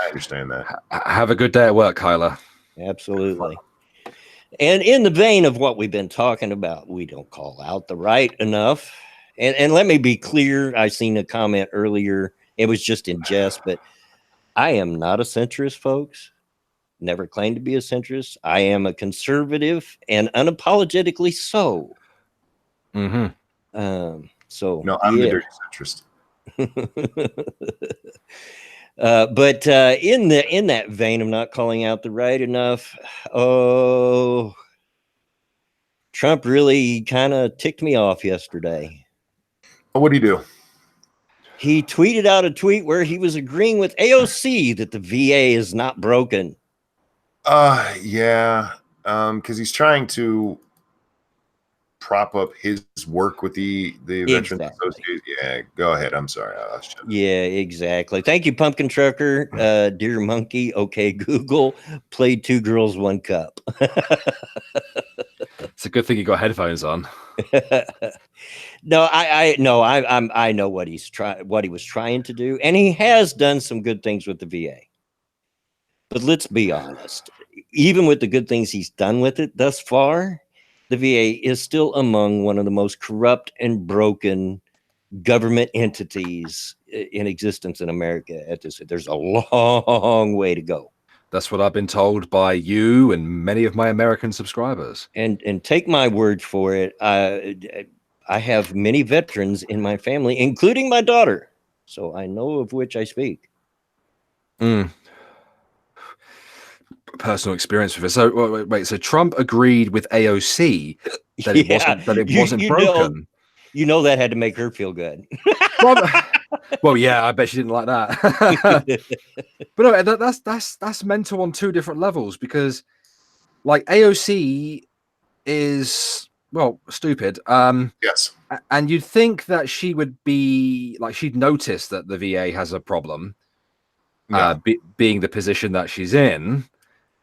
understand that. Have a good day at work, Kyler. Absolutely. And in the vein of what we've been talking about, we don't call out the right enough. And let me be clear. I seen a comment earlier. It was just in jest, but I am not a centrist, folks. Never claimed to be a centrist. I am a conservative and unapologetically so. So no, I'm the dirty centrist. But in that vein of not calling out the right enough, Trump really kind of ticked me off yesterday. What did he do? He tweeted out a tweet where he was agreeing with AOC that the VA is not broken. Yeah, because he's trying to prop up his work with the Veterans Association. Yeah, go ahead. I'm sorry. Yeah, exactly. Thank you, Pumpkin Trucker. Dear Monkey. Okay, Google. Played Two Girls, One Cup. It's a good thing you got headphones on. No, I know what he was trying to do, and he has done some good things with the VA. But let's be honest, even with the good things he's done with it thus far, the VA is still among one of the most corrupt and broken government entities in existence in America at this. There's a long way to go. That's what I've been told by you and many of my American subscribers. And take my word for it. I have many veterans in my family, including my daughter. So I know of which I speak. Personal experience with it. So wait. So Trump agreed with AOC that it wasn't broken. You know that had to make her feel good. Well, yeah, I bet she didn't like that. But no, that's mental on two different levels, because like AOC is, well, stupid. Yes. And you'd think that she would be like, she'd notice that the VA has a problem, being the position that she's in.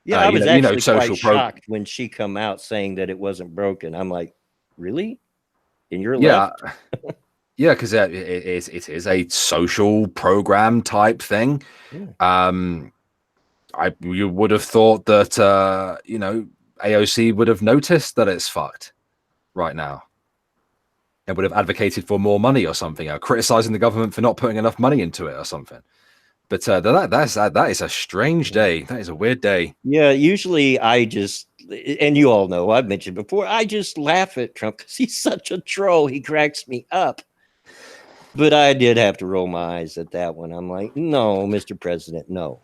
Yeah, I was actually quite shocked when she come out saying that it wasn't broken. I'm like, really? And you're left? Yeah, because it is a social program type thing. Yeah. You would have thought that AOC would have noticed that it's fucked right now, and would have advocated for more money or something, or criticizing the government for not putting enough money into it or something. But that is a strange day. That is a weird day. Yeah, usually I just, and you all know, I've mentioned before, I just laugh at Trump because he's such a troll. He cracks me up. But I did have to roll my eyes at that one. I'm like, no, Mr. President, no.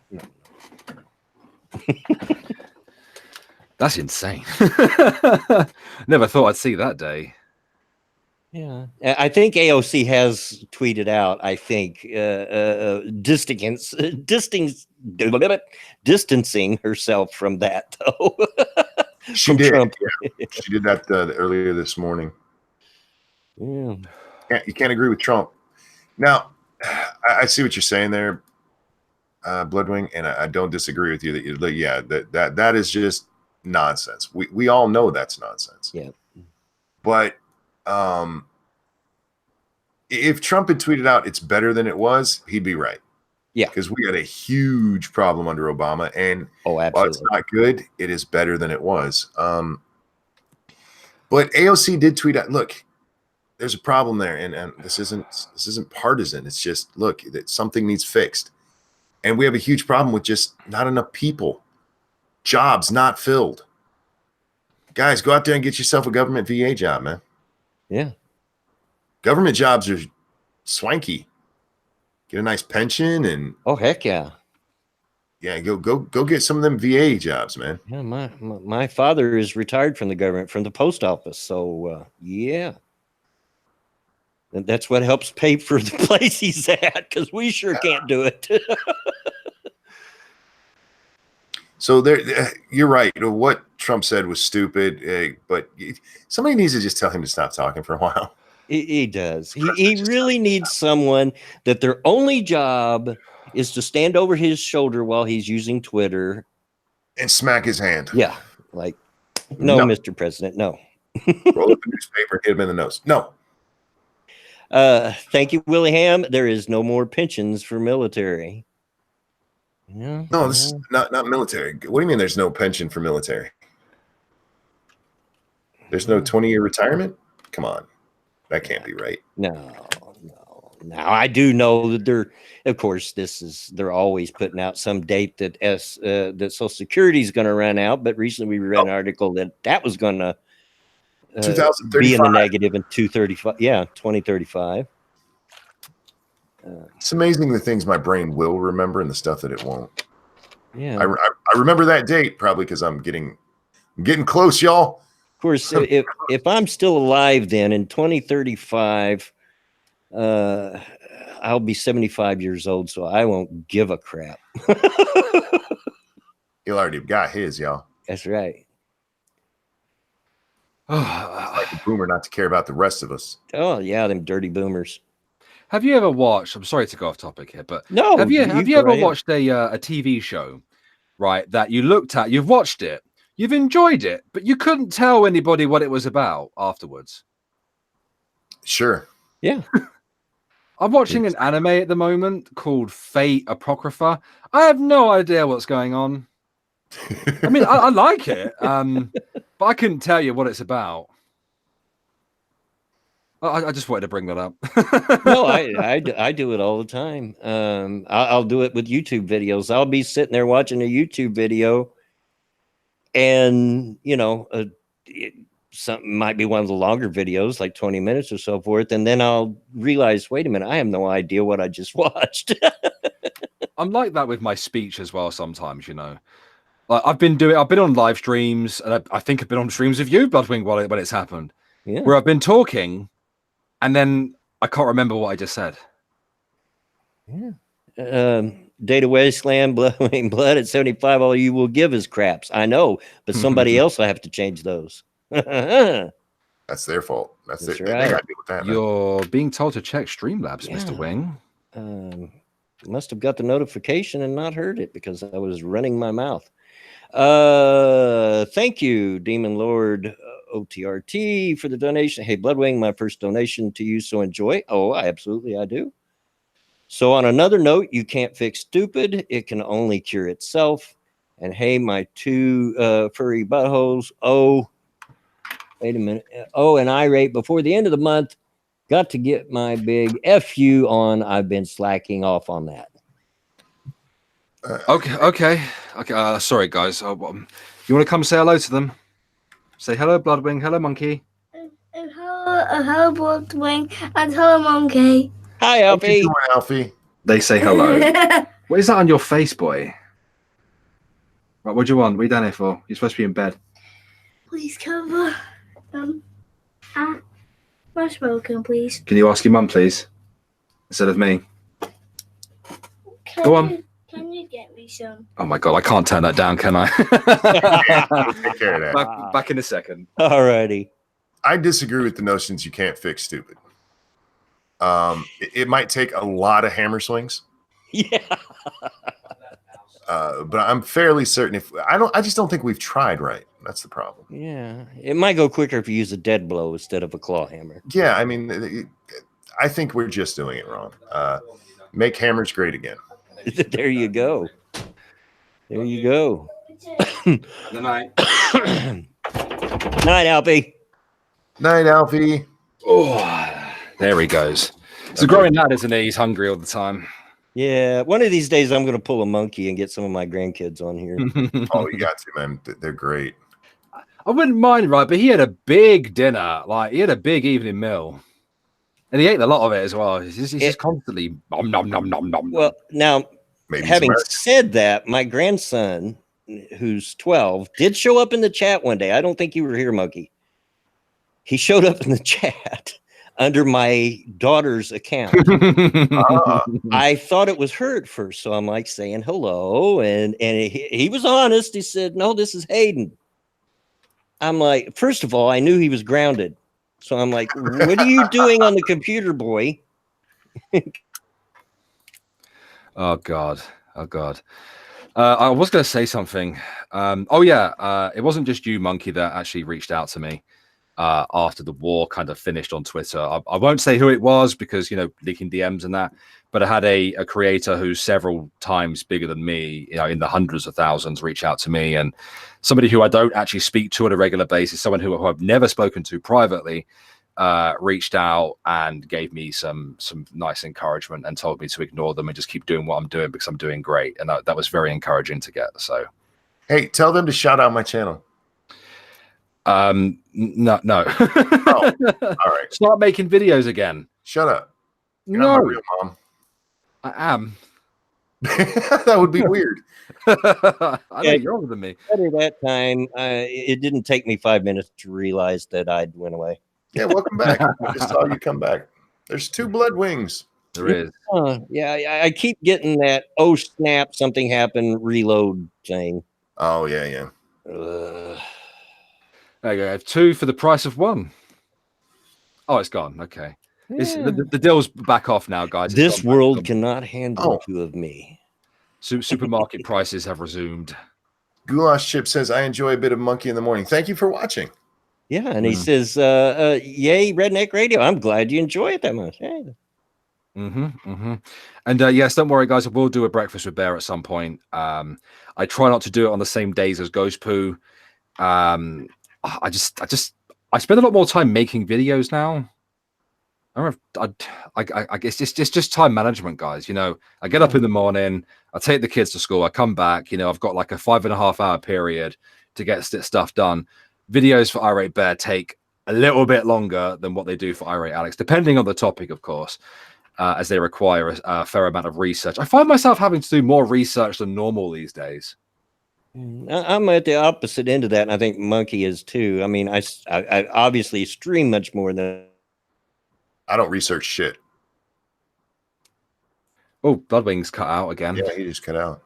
That's insane. Never thought I'd see that day. Yeah, I think AOC has tweeted out, I think, distancing herself from that, though. She did. Trump. Yeah. She did that earlier this morning. Yeah. You can't agree with Trump. Now, I see what you're saying there, Bloodwing, and I don't disagree with you that is just nonsense. We all know that's nonsense. Yeah. But if Trump had tweeted out it's better than it was, he'd be right. Yeah. Because we had a huge problem under Obama, and absolutely, while it's not good, it is better than it was. But AOC did tweet out, look, there's a problem there, and this isn't partisan. It's just, look, that something needs fixed. And we have a huge problem with just not enough people. Jobs not filled. Guys, go out there and get yourself a government VA job, man. Yeah. Government jobs are swanky. Get a nice pension and heck yeah. Yeah, go get some of them VA jobs, man. Yeah, my father is retired from the government, from the post office. So yeah. And that's what helps pay for the place he's at, because we sure can't do it. So you're right. What Trump said was stupid, but somebody needs to just tell him to stop talking for a while. He does. He really needs someone that their only job is to stand over his shoulder while he's using Twitter and smack his hand. Yeah, like, no. Mr. President, no. Roll up the newspaper, hit him in the nose. No. Thank you, Willingham. There is no more pensions for military. Yeah. No, this is not military. What do you mean there's no pension for military? There's no 20-year retirement? Come on. That can't be right. No. Now I do know that of course, they're always putting out some date that that Social Security is going to run out. But recently we read an article that was going to be in the negative in 2035. Yeah, 2035. It's amazing the things my brain will remember and the stuff that it won't. Yeah, I remember that date probably because I'm getting close, y'all. Of course, if I'm still alive then in 2035. I'll be 75 years old, so I won't give a crap. He'll already got his, y'all. That's right. It's like a boomer not to care about the rest of us. Oh yeah, them dirty boomers. Have you ever watched? I'm sorry to go off topic here, but no, have you ever watched a TV show, right? That you looked at, you've watched it, you've enjoyed it, but you couldn't tell anybody what it was about afterwards? Sure. Yeah. I'm watching an anime at the moment called Fate Apocrypha. I have no idea what's going on. I mean, I like it, but I couldn't tell you what it's about. I just wanted to bring that up. No, I do it all the time. I'll do it with YouTube videos. I'll be sitting there watching a YouTube video, and something might be one of the longer videos, like 20 minutes or so forth, and then I'll realize, wait a minute, I have no idea what I just watched. I'm like that with my speech as well sometimes, Like I've been on live streams, and I think I've been on streams with you, Bloodwing, when it's happened. Yeah. Where I've been talking, and then I can't remember what I just said. Yeah. Data Wasteland, Bloodwing Blood at 75, all you will give is craps. I know, but somebody else will have to change those. That's their fault. That's right. They gotta deal with that. You're being told to check Streamlabs, Mr. Wing. Must have got the notification and not heard it because I was running my mouth. Thank you, Demon Lord OTRT, for the donation. Hey, Bloodwing, my first donation to you, so enjoy. Oh, I do. So on another note, you can't fix stupid. It can only cure itself. And hey, my two furry buttholes. Oh, wait a minute. Oh, and irate before the end of the month. Got to get my big FU on. I've been slacking off on that. Okay. Sorry, guys. You want to come say hello to them? Say hello, Bloodwing. Hello, Monkey. Hello, Bloodwing. And hello, Monkey. Hi, Alfie. What you doing, Alfie? They say hello. What is that on your face, boy? Right, what do you want? What are you down here for? You're supposed to be in bed. Please cover Marshmallow, please. Can you ask your mum, please? Instead of me. Go on. Can you get me some? Oh my god, I can't turn that down, can I? Take care of that. Back in a second. Alrighty. I disagree with the notions you can't fix stupid. It might take a lot of hammer swings. Yeah. But I'm fairly certain I just don't think we've tried right. That's the problem. Yeah. It might go quicker if you use a dead blow instead of a claw hammer. Yeah, I mean, I think we're just doing it wrong. Make hammers great again. There you go. There you go. Good night. Night, Alfie. Night, Alfie. Oh, there he goes. It's a growing lad, isn't he? He's hungry all the time. Yeah, one of these days I'm going to pull a monkey and get some of my grandkids on here. Oh, you got to, man. They're great. I wouldn't mind, right? But he had a big dinner. Like, he had a big evening meal. And he ate a lot of it as well. He's just constantly nom, nom, nom, nom, nom. Well, now, Maybe having said that, my grandson, who's 12, did show up in the chat one day. I don't think you were here, Monkey. He showed up in the chat under my daughter's account. I thought it was her at first, so I'm like saying hello, and he was honest. He said, "No, this is Hayden." I'm like, first of all, I knew he was grounded, so I'm like, "What are you doing on the computer, boy?" Oh God. I was going to say something. It wasn't just you, Monkey, that actually reached out to me after the war kind of finished on Twitter. I won't say who it was because, leaking DMs and that, but I had a creator who's several times bigger than me, in the hundreds of thousands, reach out to me, and somebody who I don't actually speak to on a regular basis, someone who I've never spoken to privately, reached out and gave me some nice encouragement and told me to ignore them and just keep doing what I'm doing because I'm doing great. And that was very encouraging to get. So, hey, tell them to shout out my channel. No. Oh, all right. Start making videos again. Shut up. You're no, not my real mom. I am. That would be weird. I know you're older than me. At that time, it didn't take me 5 minutes to realize that I'd went away. Yeah, welcome back. I just saw you come back. There's 2 blood wings. There is. Yeah, I keep getting that, oh, snap, something happened, reload thing. Oh, yeah. There you go. I have 2 for the price of 1. Oh, it's gone. Okay. Yeah. The deal's back off now, guys. This world cannot handle 2 of me. Supermarket prices have resumed. Goulash Chip says, I enjoy a bit of Monkey in the Morning. Thank you for watching. Yeah, and he says, yay, Redneck Radio. I'm glad you enjoy it that much. Hey. And yes, don't worry, guys. I will do a breakfast with Bear at some point. I try not to do it on the same days as Ghost Poo. I spend a lot more time making videos now. I guess it's just time management, guys. You know, I get up in the morning, I take the kids to school, I come back. You know, I've got like a 5.5 hour period to get stuff done. Videos for Irate Bear take a little bit longer than what they do for Irate Alex, depending on the topic, of course, as they require a fair amount of research. I find myself having to do more research than normal these days. I'm at the opposite end of that, and I think Monkey is too. I mean, I obviously stream much more than. I don't research shit. Oh, Bloodwing's cut out again. Yeah, he just cut out.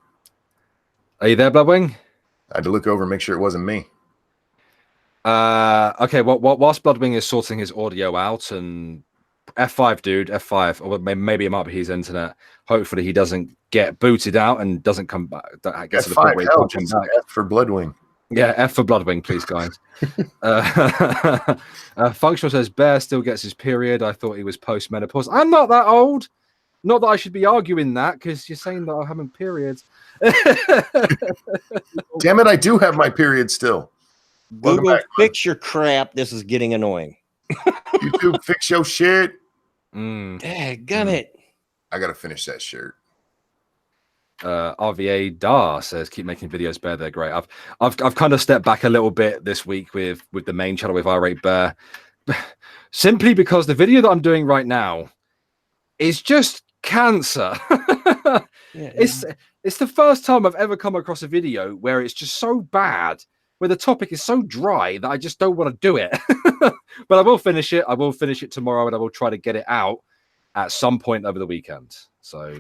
Are you there, Bloodwing? I had to look over and make sure it wasn't me. Okay, whilst Bloodwing is sorting his audio out, and F5, dude, F5, or maybe it might be his internet. Hopefully he doesn't get booted out and doesn't come back. F5 helps. F for Bloodwing. Yeah, F for Bloodwing, please, guys. Functional says, Bear still gets his period. I thought he was post-menopause. I'm not that old. Not that I should be arguing that, because you're saying that I'm having periods. Damn it, I do have my period still. Google, fix your crap. This is getting annoying. YouTube, fix your shit. Dadgummit. I got to finish that shirt. RVA Dar says, keep making videos, Bear. They're great. I've kind of stepped back a little bit this week with the main channel with Irate Bear, simply because the video that I'm doing right now is just cancer. It's the first time I've ever come across a video where it's just so bad, where the topic is so dry that I just don't want to do it. But I will finish it. I will finish it tomorrow, and I will try to get it out at some point over the weekend. So.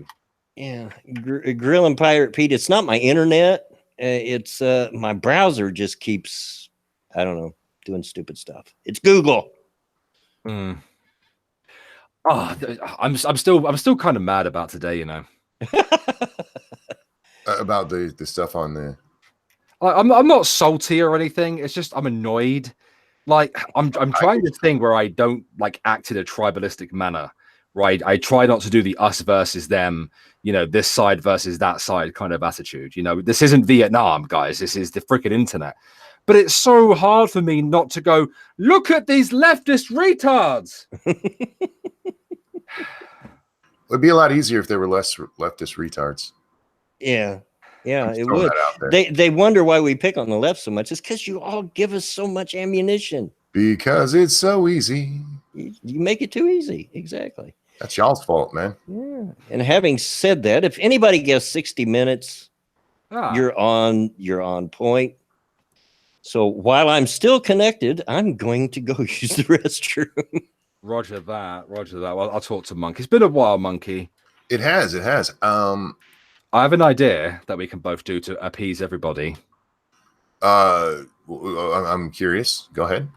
Yeah, Grill and Pirate Pete. It's not my internet. It's my browser just keeps, I don't know, doing stupid stuff. It's Google. Oh, I'm still kind of mad about today, you know. About the stuff on the. I'm not salty or anything. It's just I'm annoyed. Like I'm trying this thing where I don't like act in a tribalistic manner. Right, I try not to do the us versus them, you know, this side versus that side kind of attitude. You know, this isn't Vietnam, guys. This is the freaking internet. But it's so hard for me not to go, look at these leftist retards. It'd be a lot easier if there were less leftist retards. Yeah, it would. They wonder why we pick on the left so much. It's because you all give us so much ammunition. Because it's so easy. You make it too easy. Exactly. That's y'all's fault, man. Yeah. And having said that, if anybody gets 60 minutes, you're on point. So while I'm still connected, I'm going to go use the restroom. Roger that. Well, I'll talk to Monkey. It's been a while, Monkey. It has. I have an idea that we can both do to appease everybody. I'm curious. Go ahead.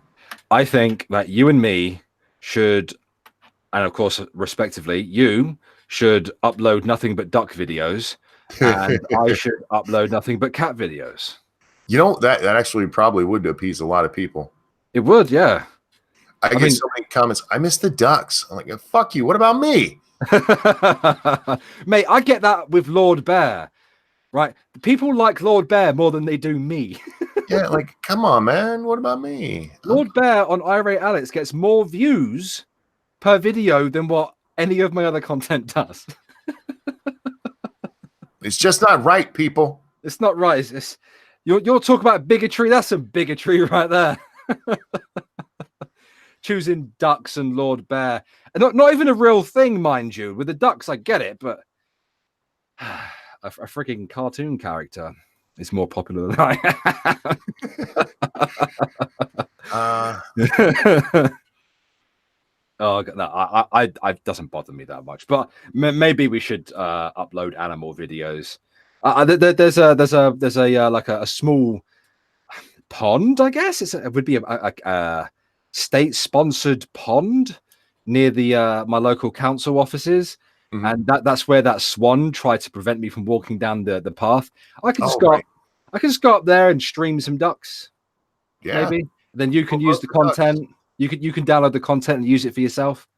I think that you and me should, and of course, respectively, you should upload nothing but duck videos, and I should upload nothing but cat videos. You know, that actually probably would appease a lot of people. It would, yeah. I get so many comments. I miss the ducks. I'm like, fuck you. What about me? Mate, I get that with Lord Bear, right? People like Lord Bear more than they do me. Yeah, like, come on, man. What about me? Lord Bear on Irate Alex gets more views per video than what any of my other content does. It's just not right, people. It's not right. You're talking about bigotry. That's some bigotry right there. Choosing ducks and Lord Bear. And not even a real thing, mind you. With the ducks, I get it, but a freaking cartoon character is more popular than I am. Oh no, I doesn't bother me that much. But maybe we should upload animal videos. There's a like a small pond, I guess. It would be a state-sponsored pond near the my local council offices, and that's where that swan tried to prevent me from walking down the path. I can just I can just go up there and stream some ducks. Yeah. Maybe then you can use the content. Ducks. You can download the content and use it for yourself.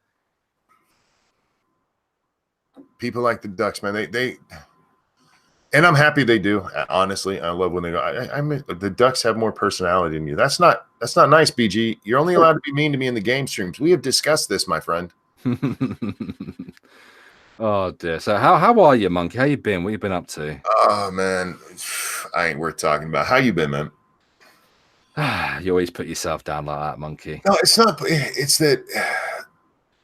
People like the ducks, man. They and I'm happy they do. Honestly, I love when they go. I mean, the ducks have more personality than you. That's not nice, BG. You're only allowed to be mean to me in the game streams. We have discussed this, my friend. Oh dear. So how are you, Monkey? How you been? What you been up to? Oh man, I ain't worth talking about. How you been, man? You always put yourself down like that, Monkey. No, it's not. It's that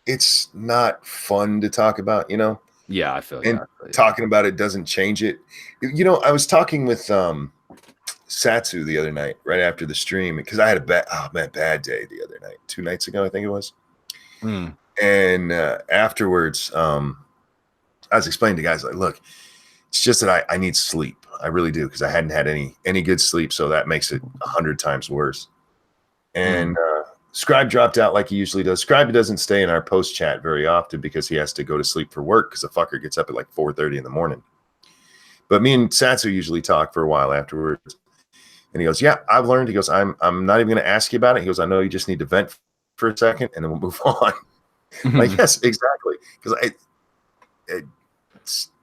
it's not fun to talk about, you know? Yeah, I feel. And talking about it doesn't change it. You know, I was talking with Satsu the other night, right after the stream, because I had a bad day the other night, 2 nights ago, I think it was. And afterwards, I was explaining to guys like, look, it's just that I need sleep. I really do, because I hadn't had any good sleep, so that makes it 100 times worse. And Scribe dropped out like he usually does. Scribe doesn't stay in our post chat very often because he has to go to sleep for work, because the fucker gets up at like 4:30 in the morning. But me and Satsu usually talk for a while afterwards. And he goes, yeah, I've learned. He goes, I'm not even going to ask you about it. He goes, I know you just need to vent for a second and then we'll move on. Like, yes, exactly. Because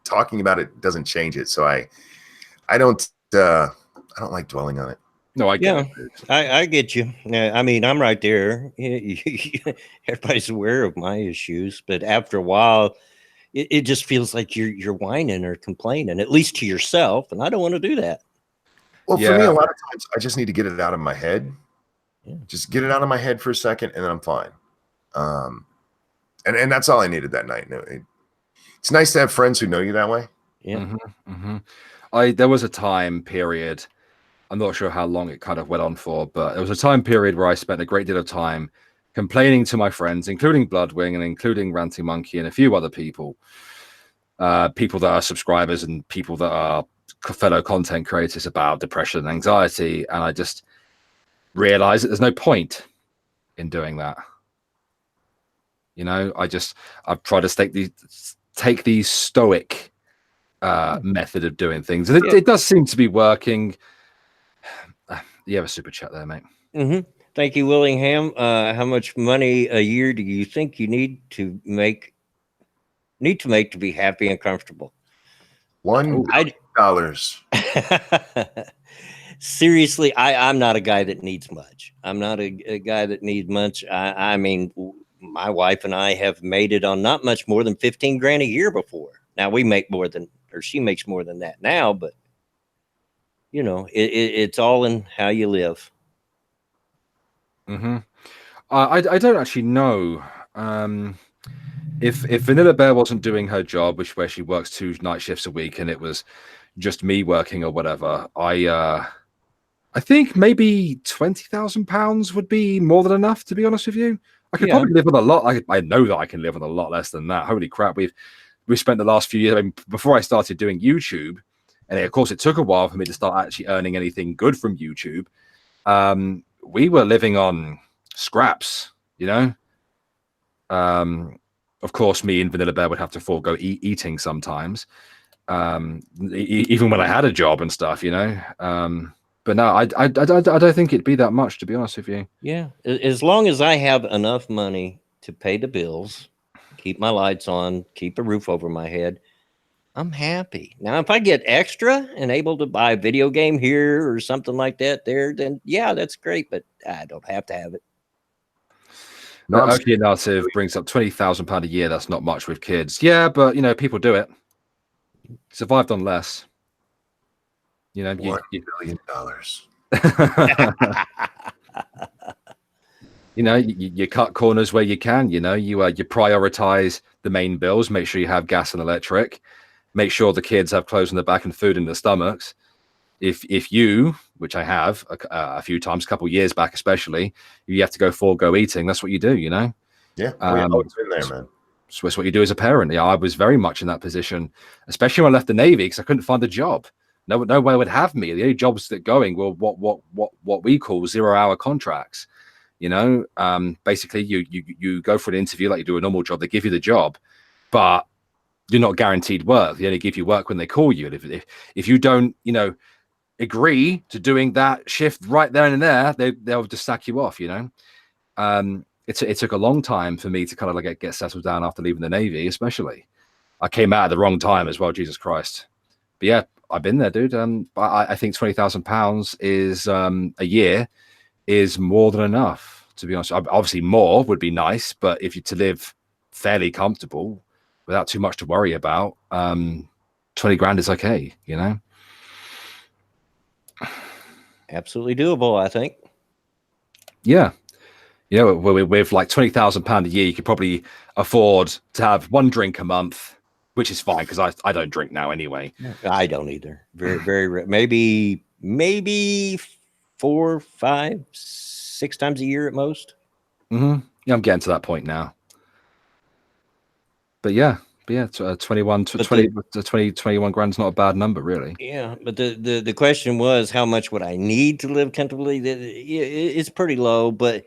talking about it doesn't change it. So I don't like dwelling on it. No, I get it. I get you. I mean, I'm right there. Everybody's aware of my issues, but after a while, it just feels like you're whining or complaining, at least to yourself, and I don't want to do that. Well, for me, a lot of times, I just need to get it out of my head. Yeah. Just get it out of my head for a second, and then I'm fine. And that's all I needed that night. It's nice to have friends who know you that way. Yeah. There was a time period. I'm not sure how long it kind of went on for, but there was a time period where I spent a great deal of time complaining to my friends, including Bloodwing and including Ranting Monkey and a few other people, people that are subscribers and people that are fellow content creators, about depression and anxiety. And I just realized that there's no point in doing that. You know, I've tried to take the stoic method of doing things. And it does seem to be working. You have a super chat there, mate. Thank you, Willingham. How much money a year do you think you need to make to be happy and comfortable? $1 million. Seriously, I'm not a guy that needs much. I'm not a guy that needs much. I mean, my wife and I have made it on not much more than 15 grand a year before. Now we make more than, or she makes more than that now, but you know, it's all in how you live. I don't actually know if Vanilla Bear wasn't doing her job, where she works 2 night shifts a week, and it was just me working or whatever. I think maybe £20,000 would be more than enough, to be honest with you. I could probably live on a lot. I know that I can live on a lot less than that. Holy crap, we've spent the last few years. I mean, before I started doing YouTube. And of course, it took a while for me to start actually earning anything good from YouTube. We were living on scraps, you know. Of course, me and Vanilla Bear would have to forego eating sometimes, even when I had a job and stuff, you know. But no, I don't think it'd be that much, to be honest with you. Yeah, as long as I have enough money to pay the bills, keep my lights on, keep a roof over my head, I'm happy. Now, if I get extra and able to buy a video game here or something like that there, then yeah, that's great, but I don't have to have it. No, I'm Oakley narrative brings up £20,000 a year. That's not much with kids. Yeah, but you know, people do it. Survived on less. You know, $1 you billion. you know, you cut corners where you can. You know, you prioritize the main bills. Make sure you have gas and electric. Make sure the kids have clothes on their back and food in their stomachs. If you, which I have a few times, a couple of years back especially, you have to go eating. That's what you do. You know. Yeah, it's been there, man. So that's what you do as a parent. Yeah, I was very much in that position, especially when I left the Navy because I couldn't find a job. Nowhere would have me. The only jobs that going were what we call 0-hour contracts. You know, basically you go for an interview like you do a normal job. They give you the job, but you're not guaranteed work. They only give you work when they call you. And if you don't, you know, agree to doing that shift right there and there, they'll just sack you off. You know, it took a long time for me to kind of like get settled down after leaving the Navy, especially. I came out at the wrong time as well. Jesus Christ. But yeah, I've been there, dude. I think £20,000 is a year is more than enough, to be honest. Obviously more would be nice, but if you to live fairly comfortable without too much to worry about, 20 grand is okay, you know? Absolutely doable, I think. Yeah. You know, with like £20,000 a year, you could probably afford to have one drink a month, which is fine because I don't drink now anyway. I don't either. Very, very rare. Maybe 4, 5, 6 times a year at most. Yeah, I'm getting to that point now. But yeah, 21 grand's not a bad number, really. Yeah, but the question was, how much would I need to live comfortably? It's pretty low, but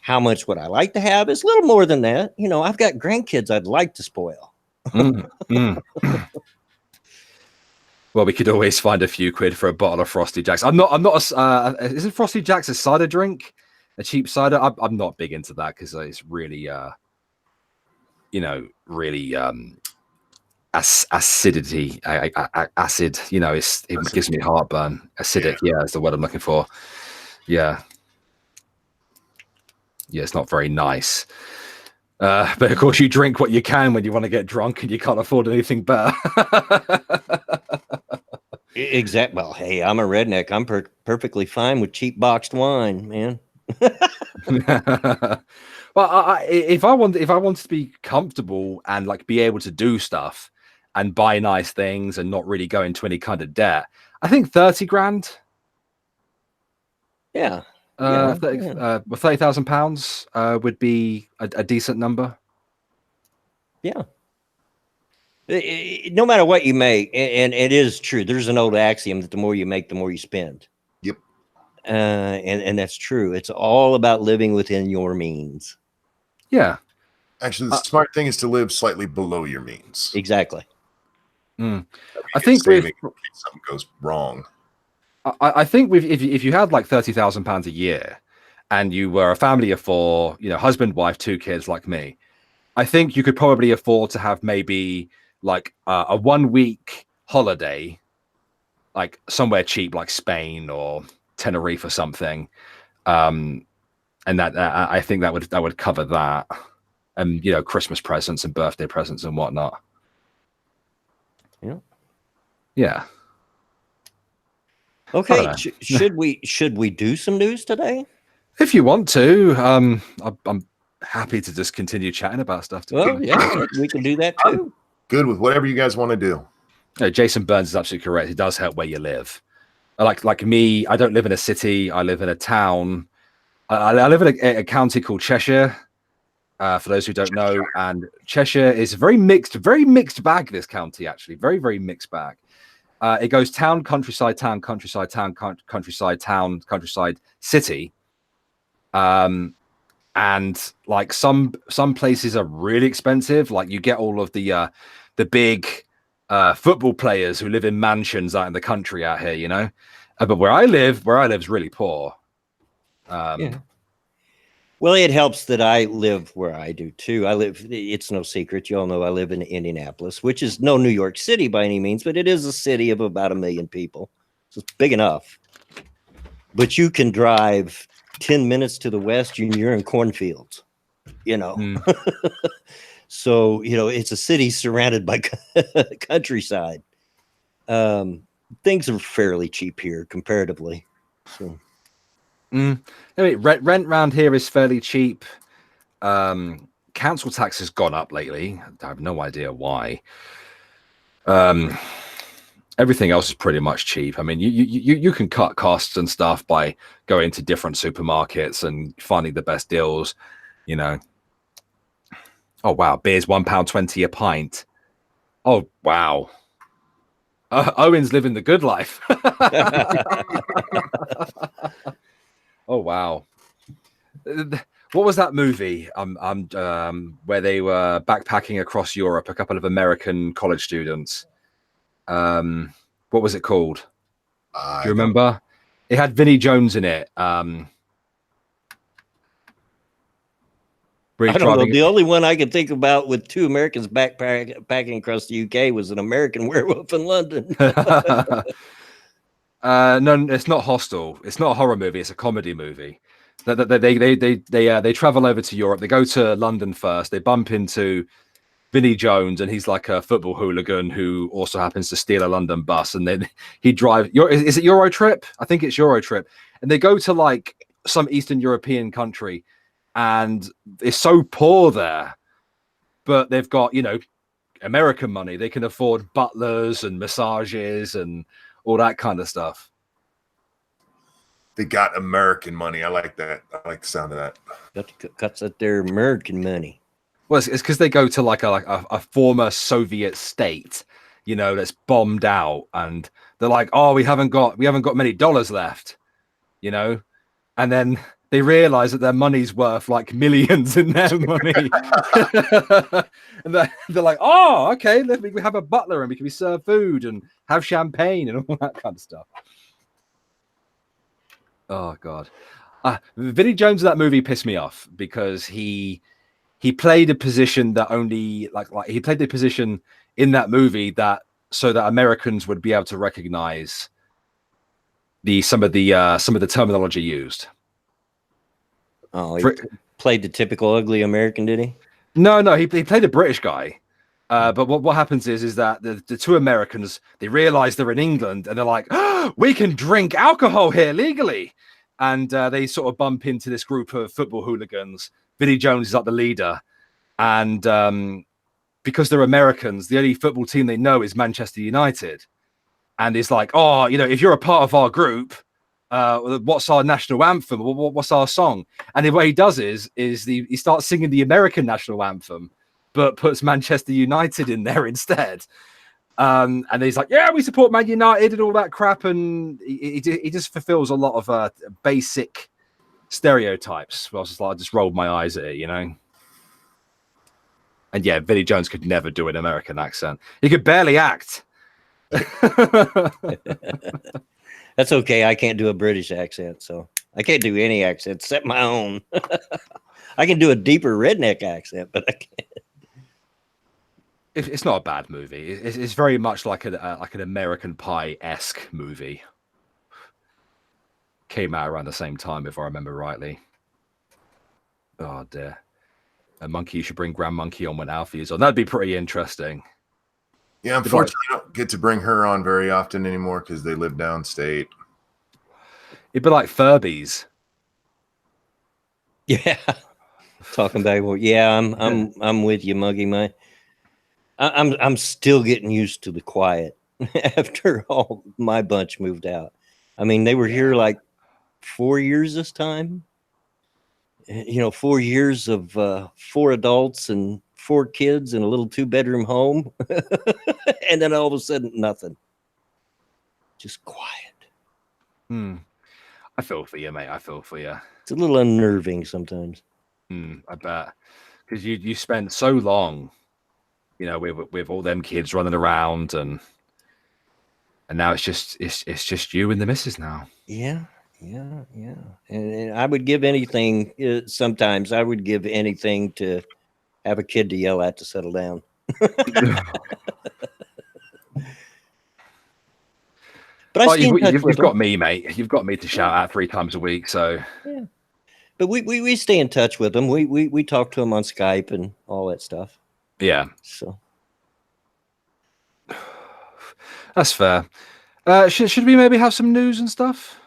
how much would I like to have? It's a little more than that. You know, I've got grandkids I'd like to spoil. Well, we could always find a few quid for a bottle of Frosty Jacks. I'm not isn't Frosty Jacks a cider drink? A cheap cider? I'm not big into that because it's really you know, really acidity, acid, you know, it gives me heartburn. Acidic, yeah, is the word I'm looking for. Yeah, it's not very nice. But of course, you drink what you can when you want to get drunk, and you can't afford anything better. Exactly. Well, hey, I'm a redneck. I'm perfectly fine with cheap boxed wine, man. Well, if I wanted to be comfortable and like be able to do stuff and buy nice things and not really go into any kind of debt, I think 30 grand. Yeah. £30,000 would be a decent number. Yeah. No matter what you make, and it is true. There's an old axiom that the more you make, the more you spend. Yep. And that's true. It's all about living within your means. Yeah. Actually, the smart thing is to live slightly below your means. Exactly. I think in case something goes wrong. I think if you had like £30,000 a year and you were a family of 4, you know, husband, wife, 2 kids like me, I think you could probably afford to have maybe like a 1-week holiday, like somewhere cheap like Spain or Tenerife or something. And that I think that would cover that. And, you know, Christmas presents and birthday presents and whatnot. Yeah. Okay. Should we do some news today? If you want to, I'm happy to just continue chatting about stuff. Well, yeah, we can do that too. Good with whatever you guys want to do. Jason Burns is absolutely correct. It does help where you live. Like me, I don't live in a city. I live in a town. I live in a county called Cheshire. For those who don't know, and Cheshire is very mixed bag. This county, actually, very, very mixed bag. It goes town, countryside, town, countryside, town, countryside, town, countryside, city. And like some places are really expensive. Like you get all of the big football players who live in mansions out in the country out here, you know. But where I live is really poor. Yeah. Well, it helps that I live where I do too. It's no secret. You all know I live in Indianapolis, which is no New York City by any means, but it is a city of about 1 million people. So it's big enough. But you can drive 10 minutes to the west and you're in cornfields, you know. So, it's a city surrounded by countryside. Things are fairly cheap here comparatively. So. I mean, rent around here is fairly cheap. Council tax has gone up lately. I have no idea why. Everything else is pretty much cheap. I mean, you can cut costs and stuff by going to different supermarkets and finding the best deals. Oh wow, beer's £1.20 a pint. Oh wow. Owen's living the good life. Oh wow. What was that movie? Where they were backpacking across Europe, a couple of American college students. What was it called? Do you remember? It had Vinnie Jones in it. I don't know. The only one I could think about with two Americans backpacking across the UK was An American Werewolf in London. No, it's not Hostel. It's not a horror movie. It's a comedy movie. They travel over to Europe. They go to London first. They bump into Vinnie Jones, and he's like a football hooligan who also happens to steal a London bus. And then he drives. Is it Eurotrip? I think it's Eurotrip. And they go to like some Eastern European country, and it's so poor there, but they've got American money. They can afford butlers and massages and all that kind of stuff. They got American money. I like that. I like the sound of that. Cuts at their American money. Well, it's because they go to like a former Soviet state, that's bombed out, and they're like, oh, we haven't got many dollars left, and then they realize that their money's worth like millions in their money. And they're like, oh, okay, we have a butler and we can be served food and have champagne and all that kind of stuff. Oh God. Vinnie Jones in that movie pissed me off because he played a position that only like he played the position in that movie that so that Americans would be able to recognize some of the terminology used. Oh, he played the typical ugly American, did he? No, he played a British guy. But what happens is that the two Americans, they realize they're in England and they're like, oh, we can drink alcohol here legally. And they sort of bump into this group of football hooligans. Vinnie Jones is like the leader. And because they're Americans, the only football team they know is Manchester United. And it's like, oh, if you're a part of our group, what's our national anthem? What's our song? And what he does is he starts singing the American national anthem, but puts Manchester United in there instead. And he's like, yeah, we support Man United and all that crap. And he just fulfills a lot of basic stereotypes. I was just like, I just rolled my eyes at it, And yeah, Vinnie Jones could never do an American accent. He could barely act. That's okay. I can't do a British accent, so I can't do any accent except my own. I can do a deeper redneck accent, but I can't. It's not a bad movie. It's very much like an American Pie-esque movie. Came out around the same time, if I remember rightly. Oh dear. A monkey, you should bring Grand Monkey on when Alfie is on. That'd be pretty interesting. Yeah, unfortunately, I don't get to bring her on very often anymore because they live downstate. It'd be like Furbies. Yeah, talking about I'm with you, Muggy. I'm still getting used to the quiet after all my bunch moved out. I mean, they were here like 4 years this time. 4 years of 4 adults and 4 kids in a little 2-bedroom home. And then all of a sudden, nothing. Just quiet. I feel for you, mate. I feel for you. It's a little unnerving sometimes. I bet. Because you spent so long, with all them kids running around and now it's just you and the missus now. Yeah. Yeah, yeah. And I would give anything. Sometimes I would give anything to have a kid to yell at to settle down. But I Oh, stay in touch with you've them. got me, mate. You've got me to shout out 3 times a week. So Yeah. But we stay in touch with them. We talk to them on Skype and all that stuff. yeah, So that's fair. Should we maybe have some news and stuff?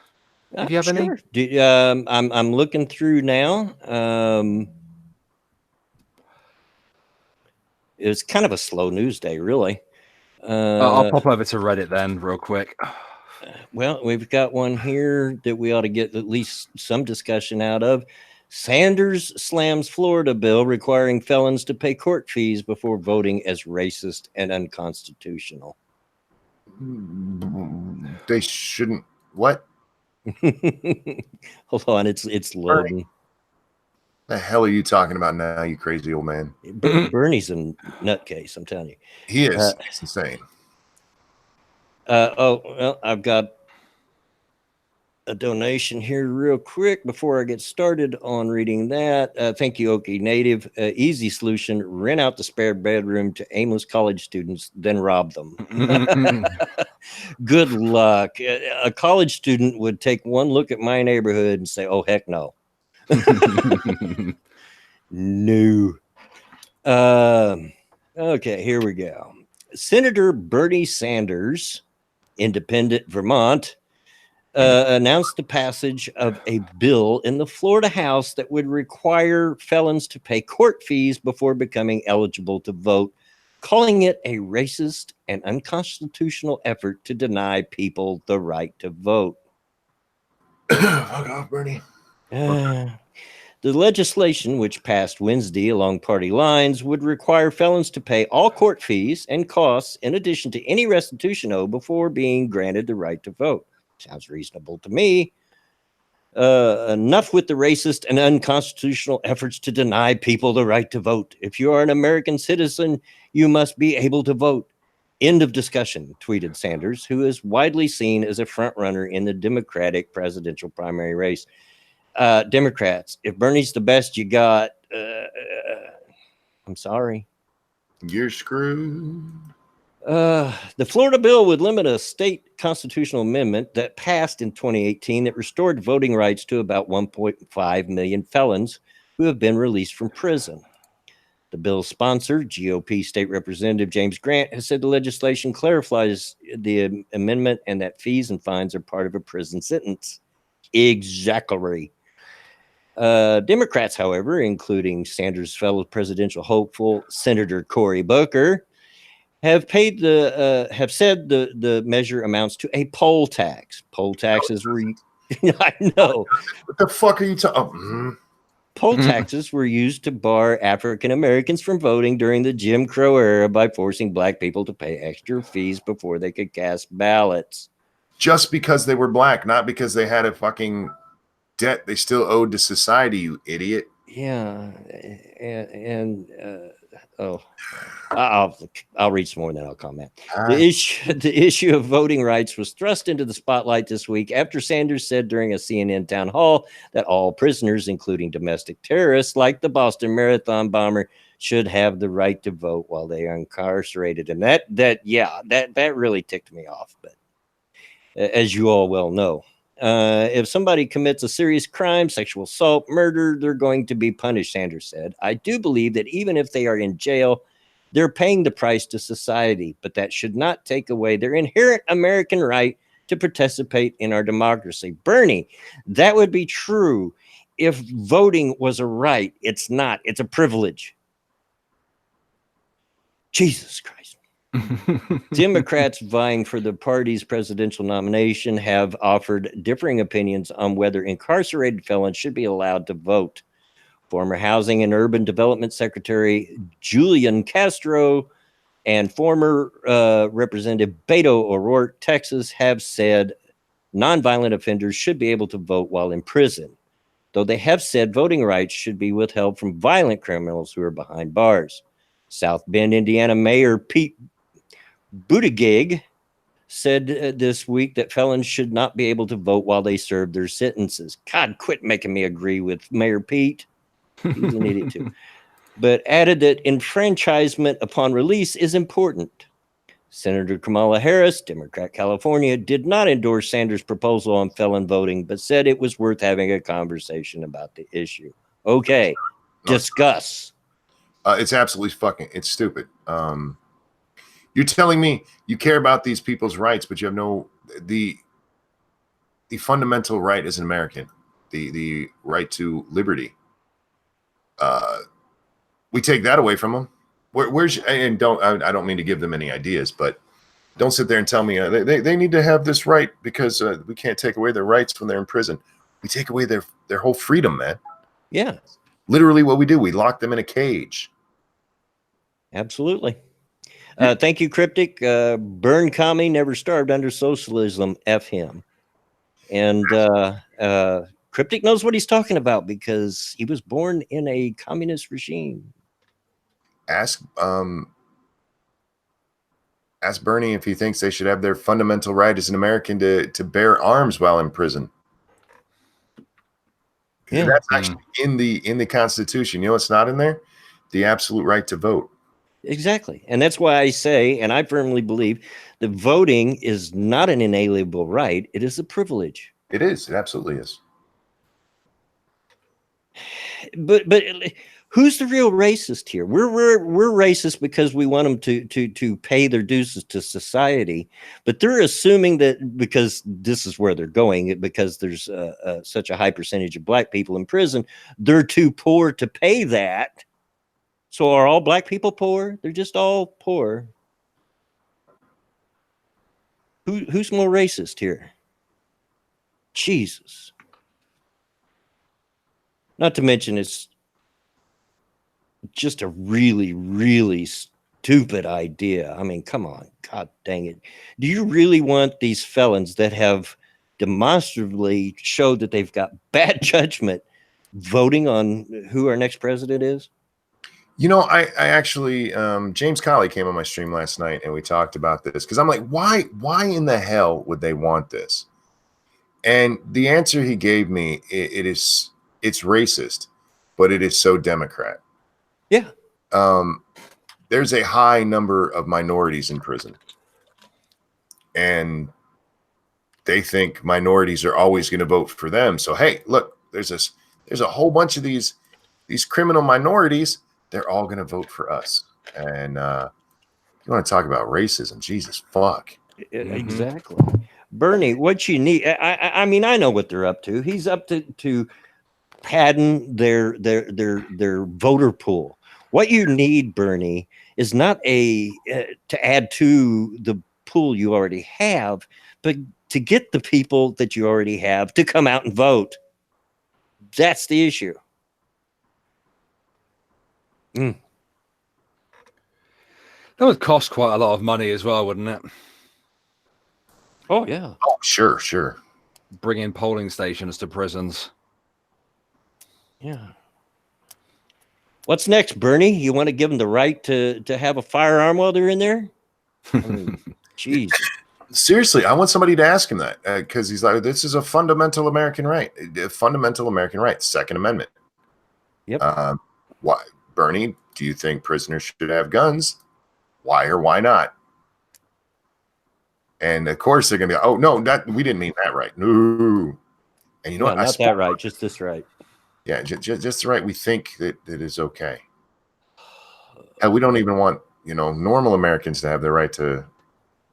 If you have any, sure. I'm looking through now. It's kind of a slow news day, really. I'll pop over to Reddit then, real quick. Well, we've got one here that we ought to get at least some discussion out of. Sanders slams Florida bill requiring felons to pay court fees before voting as racist and unconstitutional. They shouldn't. What? Hold on, it's loading. The hell are you talking about now, you crazy old man? Bernie's a nutcase, I'm telling you. He is. It's insane. Oh, well, I've got a donation here real quick before I get started on reading that. Thank you, Okie Native. Easy solution, rent out the spare bedroom to aimless college students, then rob them. Good luck. A college student would take one look at my neighborhood and say, oh, heck no. No. Okay, here we go. Senator Bernie Sanders, Independent Vermont, announced the passage of a bill in the Florida House that would require felons to pay court fees before becoming eligible to vote, calling it a racist and unconstitutional effort to deny people the right to vote. Fuck off, Bernie. The legislation, which passed Wednesday along party lines, would require felons to pay all court fees and costs in addition to any restitution owed before being granted the right to vote. Sounds reasonable to me. Enough with the racist and unconstitutional efforts to deny people the right to vote. If you are an American citizen, you must be able to vote. End of discussion, tweeted Sanders, who is widely seen as a frontrunner in the Democratic presidential primary race. Democrats, if Bernie's the best you got, I'm sorry. You're screwed. The Florida bill would limit a state constitutional amendment that passed in 2018 that restored voting rights to about 1.5 million felons who have been released from prison. The bill's sponsor, GOP State Representative James Grant, has said the legislation clarifies the amendment and that fees and fines are part of a prison sentence. Exactly. Democrats, however, including Sanders' fellow presidential hopeful Senator Cory Booker, have said the measure amounts to a poll tax. Poll taxes were I know. What the fuck are you talking? Poll taxes were used to bar African Americans from voting during the Jim Crow era by forcing black people to pay extra fees before they could cast ballots. Just because they were black, not because they had a fucking debt they still owed to society, you idiot. Yeah, I'll read some more and then I'll comment. The issue of voting rights was thrust into the spotlight this week after Sanders said during a CNN town hall that all prisoners, including domestic terrorists like the Boston Marathon bomber, should have the right to vote while they are incarcerated. And that really ticked me off. But as you all well know, if somebody commits a serious crime, sexual assault, murder, they're going to be punished, Sanders said. I do believe that even if they are in jail, they're paying the price to society, but that should not take away their inherent American right to participate in our democracy. Bernie, that would be true if voting was a right. It's not. It's a privilege. Jesus Christ. Democrats vying for the party's presidential nomination have offered differing opinions on whether incarcerated felons should be allowed to vote. Former Housing and Urban Development Secretary Julian Castro and former Representative Beto O'Rourke, Texas, have said nonviolent offenders should be able to vote while in prison, though they have said voting rights should be withheld from violent criminals who are behind bars. South Bend, Indiana Mayor Pete Buttigieg said this week that felons should not be able to vote while they serve their sentences. God, quit making me agree with Mayor Pete. He's an idiot too. But added that enfranchisement upon release is important. Senator Kamala Harris, Democrat California, did not endorse Sanders' proposal on felon voting, but said it was worth having a conversation about the issue. Okay, discuss. It's absolutely it's stupid. You're telling me you care about these people's rights, but you have the fundamental right as an American, the right to liberty. We take that away from them. I don't mean to give them any ideas, but don't sit there and tell me they need to have this right because we can't take away their rights when they're in prison. We take away their whole freedom, man. Yeah. Literally what we do. We lock them in a cage. Absolutely. Thank you, Cryptic. Burn commie never starved under socialism. F him. And Cryptic knows what he's talking about because he was born in a communist regime. Ask Bernie if he thinks they should have their fundamental right as an American to bear arms while in prison. Yeah. That's actually in the Constitution. You know what's not in there? The absolute right to vote. Exactly. And that's why I say, and I firmly believe, that voting is not an inalienable right. It is a privilege. It is. It absolutely is. But who's the real racist here? We're racist because we want them to pay their dues to society, but they're assuming that because this is where they're going, because there's such a high percentage of black people in prison, they're too poor to pay that. So are all black people poor? They're just all poor. Who's more racist here? Jesus. Not to mention it's just a really, really stupid idea. I mean, come on. God dang it. Do you really want these felons that have demonstrably showed that they've got bad judgment voting on who our next president is? You know, I actually, James Colley came on my stream last night and we talked about this because I'm like, why in the hell would they want this? And the answer he gave me, it's racist, but it is so Democrat. Yeah. There's a high number of minorities in prison. And they think minorities are always going to vote for them. So, hey, look, there's a whole bunch of these criminal minorities. They're all going to vote for us. And you want to talk about racism? Jesus, fuck. Exactly. Bernie, what you need, I mean, I know what they're up to. He's up to padding their voter pool. What you need, Bernie, is not to add to the pool you already have, but to get the people that you already have to come out and vote. That's the issue. That would cost quite a lot of money as well, wouldn't it? Oh, yeah. Oh, sure. Bringing polling stations to prisons. Yeah. What's next, Bernie? You want to give them the right to have a firearm while they're in there? I mean, jeez. Seriously, I want somebody to ask him that because he's like, this is a fundamental American right. A fundamental American right. Second Amendment. Yep. Why, Bernie, do you think prisoners should have guns? Why or why not? And of course they're gonna be, oh no, we didn't mean that right. No. And you know what? Not that right, just this right. Yeah, just the right. We think that it is okay. And we don't even want, normal Americans to have the right to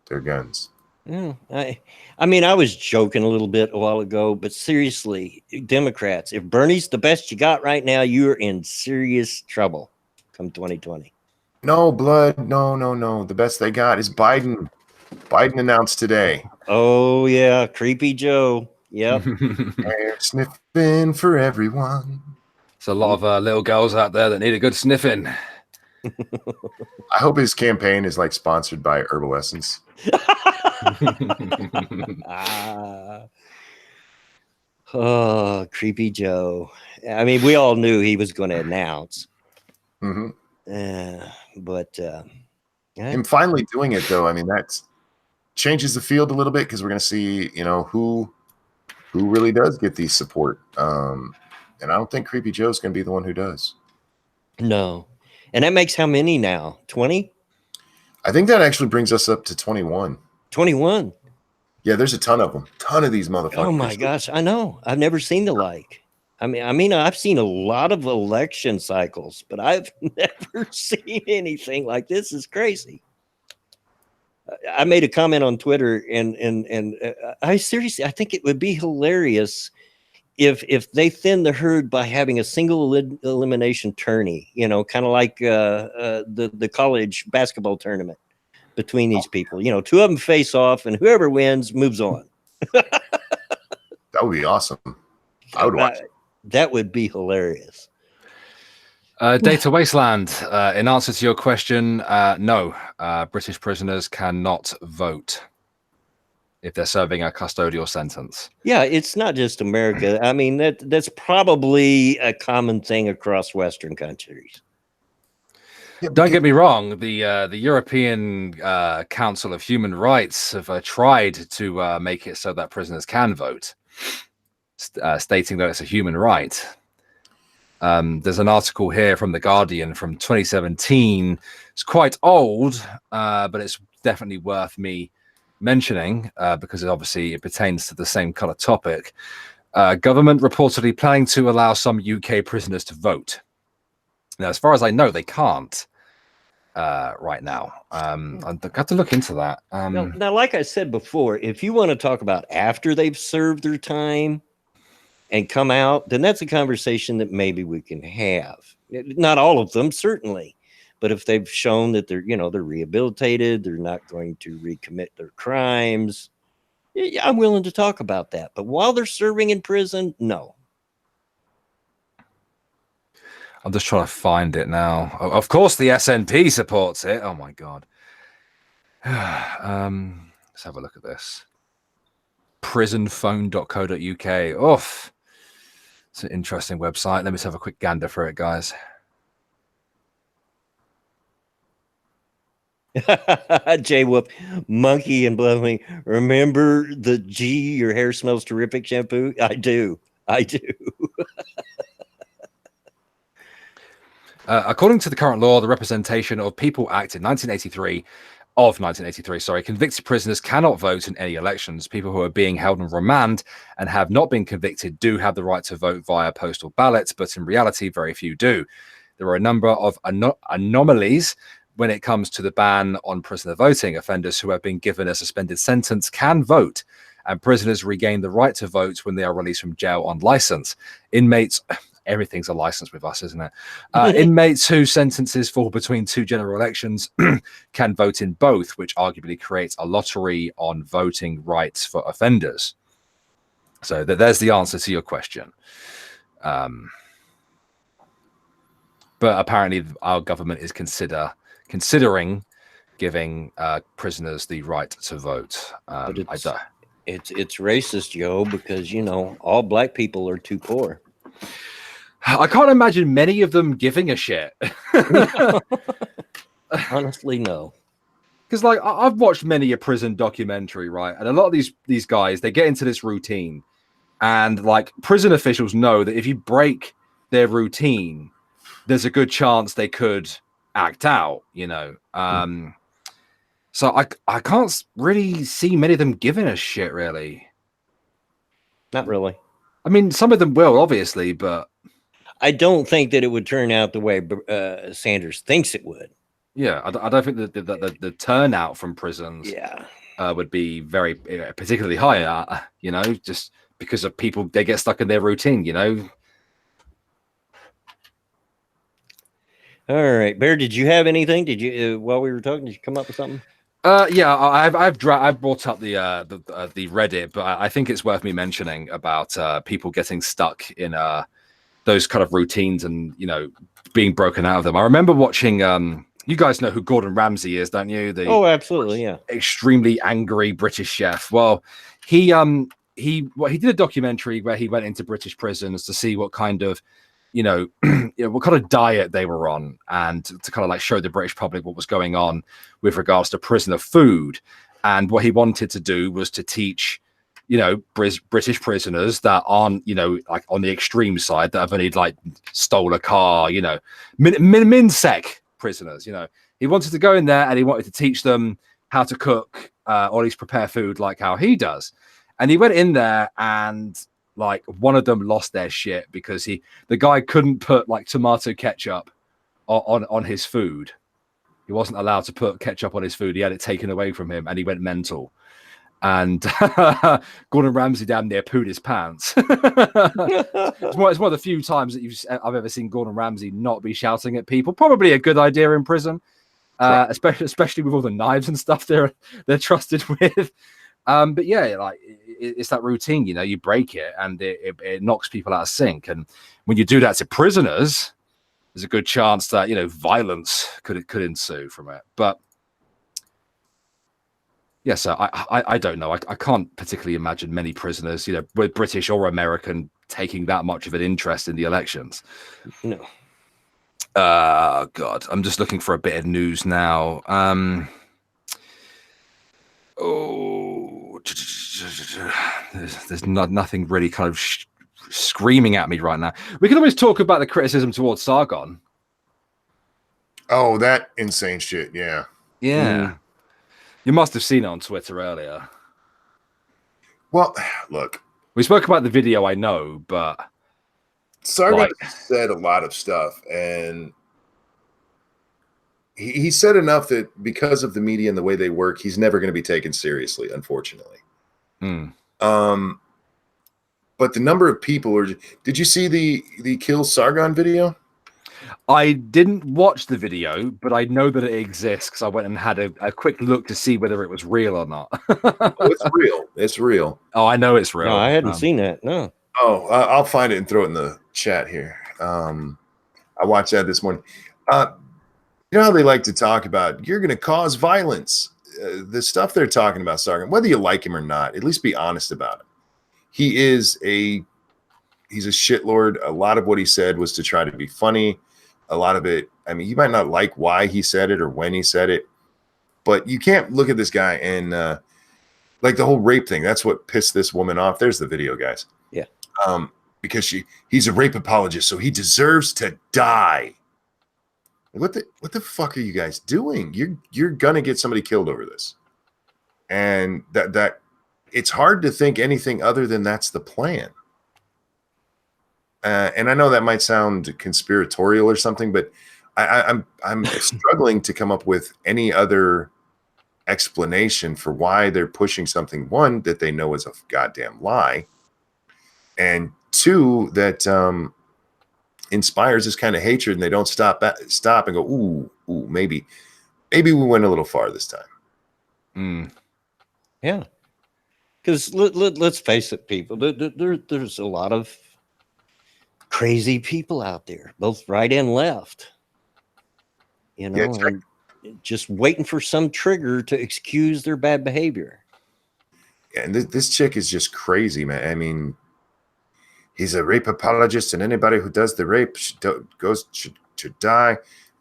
their guns. Yeah, I mean, I was joking a little bit a while ago, but seriously, Democrats, if Bernie's the best you got right now, you're in serious trouble come 2020. No, blood. No. The best they got is Biden. Biden announced today. Oh, yeah. Creepy Joe. Yep. They're sniffing for everyone. There's a lot of little girls out there that need a good sniffing. I hope his campaign is like sponsored by Herbal Essence. Oh, Creepy Joe. I mean, we all knew he was going to announce. Mm-hmm. But him finally doing it, though, I mean, that's changes the field a little bit because we're going to see, you know, who really does get the support. And I don't think Creepy Joe's going to be the one who does. No. And that makes how many now? 20? I think that actually brings us up to 21. 21. Yeah, there's a ton of them. Ton of these motherfuckers. Oh my gosh, I know. I've never seen the like. I mean, I've seen a lot of election cycles, but I've never seen anything like this. Is crazy. I made a comment on Twitter, and I seriously, I think it would be hilarious if they thin the herd by having a single elimination tourney, you know, kind of like the college basketball tournament between these people. You know, two of them face off, and whoever wins moves on. That would be awesome. I would watch it. That would be hilarious. Data Wasteland, in answer to your question, no, British prisoners cannot vote if they're serving a custodial sentence. Yeah, it's not just America. I mean, that's probably a common thing across Western countries. Yeah, don't get me wrong. The European Council of Human Rights have tried to make it so that prisoners can vote, stating that it's a human right. There's an article here from The Guardian from 2017. It's quite old, but it's definitely worth me mentioning because obviously it pertains to the same kind of topic. Government reportedly planning to allow some UK prisoners to vote. Now, as far as I know, they can't right now. I've got to look into that. Now, like I said before, if you want to talk about after they've served their time and come out, then that's a conversation that maybe we can have. Not all of them, certainly, but if they've shown that they're, you know, they're rehabilitated, they're not going to recommit their crimes, I'm willing to talk about that. But while they're serving in prison, no. I'm just trying to find it now. Of course, the SNP supports it. Oh my God. Let's have a look at this. Prisonphone.co.uk. Oof. It's an interesting website. Let me just have a quick gander for it, guys. Jay Whoop, monkey and blowing. Remember the G, your hair smells terrific shampoo? I do. According to the current law, the Representation of People Act of 1983, convicted prisoners cannot vote in any elections. People who are being held on remand and have not been convicted do have the right to vote via postal ballots, but in reality, very few do. There are a number of anomalies when it comes to the ban on prisoner voting. Offenders who have been given a suspended sentence can vote, and prisoners regain the right to vote when they are released from jail on license. Inmates... Everything's a license with us, isn't it? Inmates whose sentences fall between two general elections can vote in both, which arguably creates a lottery on voting rights for offenders. So there's the answer to your question. But apparently our government is considering giving prisoners the right to vote. It's racist, Joe, because, you know, all black people are too poor. I can't imagine many of them giving a shit. Honestly, no. Because, like, I've watched many a prison documentary, right? And a lot of these guys, they get into this routine. And, like, prison officials know that if you break their routine, there's a good chance they could act out, you know? So I can't really see many of them giving a shit, really. Not really. I mean, some of them will, obviously, but... I don't think that it would turn out the way Sanders thinks it would. Yeah, I don't think that the turnout from prisons would be very particularly high, you know, just because of people, they get stuck in their routine, you know. All right, Bear, did you have anything? Did you, while we were talking, did you come up with something? Yeah, I've brought up the Reddit, but I think it's worth me mentioning about people getting stuck in those kind of routines and, you know, being broken out of them. I remember watching, you guys know who Gordon Ramsay is, don't you? Oh, absolutely, yeah. Extremely angry British chef. Well, he did a documentary where he went into British prisons to see what kind of, you know, what kind of diet they were on, and to kind of like show the British public what was going on with regards to prisoner food. And what he wanted to do was to teach, British prisoners that aren't, like on the extreme side, that have only like stole a car, minsec prisoners, He wanted to go in there and he wanted to teach them how to cook, or at least prepare food like how he does. And he went in there and like one of them lost their shit because the guy couldn't put like tomato ketchup on his food. He wasn't allowed to put ketchup on his food. He had it taken away from him and he went mental. And Gordon Ramsay damn near pooed his pants. It's one of the few times that I've ever seen Gordon Ramsay not be shouting at people. Probably a good idea in prison, especially with all the knives and stuff they're trusted with. But yeah, like it's that routine, you break it and it knocks people out of sync. And when you do that to prisoners, there's a good chance that violence could ensue from it. But yeah, so I don't know. I can't particularly imagine many prisoners, whether British or American, taking that much of an interest in the elections. No. God, I'm just looking for a bit of news now. There's nothing really kind of screaming at me right now. We can always talk about the criticism towards Sargon. Oh, that insane shit. Yeah. You must have seen it on Twitter earlier. Well, look, we spoke about the video, I know, but Sargon said a lot of stuff, and he said enough that because of the media and the way they work, he's never going to be taken seriously, unfortunately. But the number of people did you see the Kill Sargon video? I didn't watch the video, but I know that it exists because I went and had a quick look to see whether it was real or not. Oh, it's real. It's real. Oh, I know it's real. No, I hadn't seen that. No. Oh, I'll find it and throw it in the chat here. I watched that this morning. You know how they like to talk about you're going to cause violence. The stuff they're talking about, Sargon, whether you like him or not, at least be honest about it. He's a shitlord. A lot of what he said was to try to be funny. A lot of it, I mean, you might not like why he said it or when he said it, but you can't look at this guy and like the whole rape thing. That's what pissed this woman off. There's the video, guys. Yeah. Because he's a rape apologist, so he deserves to die. What the fuck are you guys doing? You're gonna get somebody killed over this, and that it's hard to think anything other than that's the plan. And I know that might sound conspiratorial or something, but I'm struggling to come up with any other explanation for why they're pushing something, one, that they know is a goddamn lie, and two, that inspires this kind of hatred, and they don't stop and go, ooh, maybe we went a little far this time. Yeah, because let's face it, people, there's a lot of crazy people out there, both right and left, and just waiting for some trigger to excuse their bad behavior. And this chick is just crazy, man. I mean, he's a rape apologist, and anybody who does the rape should die,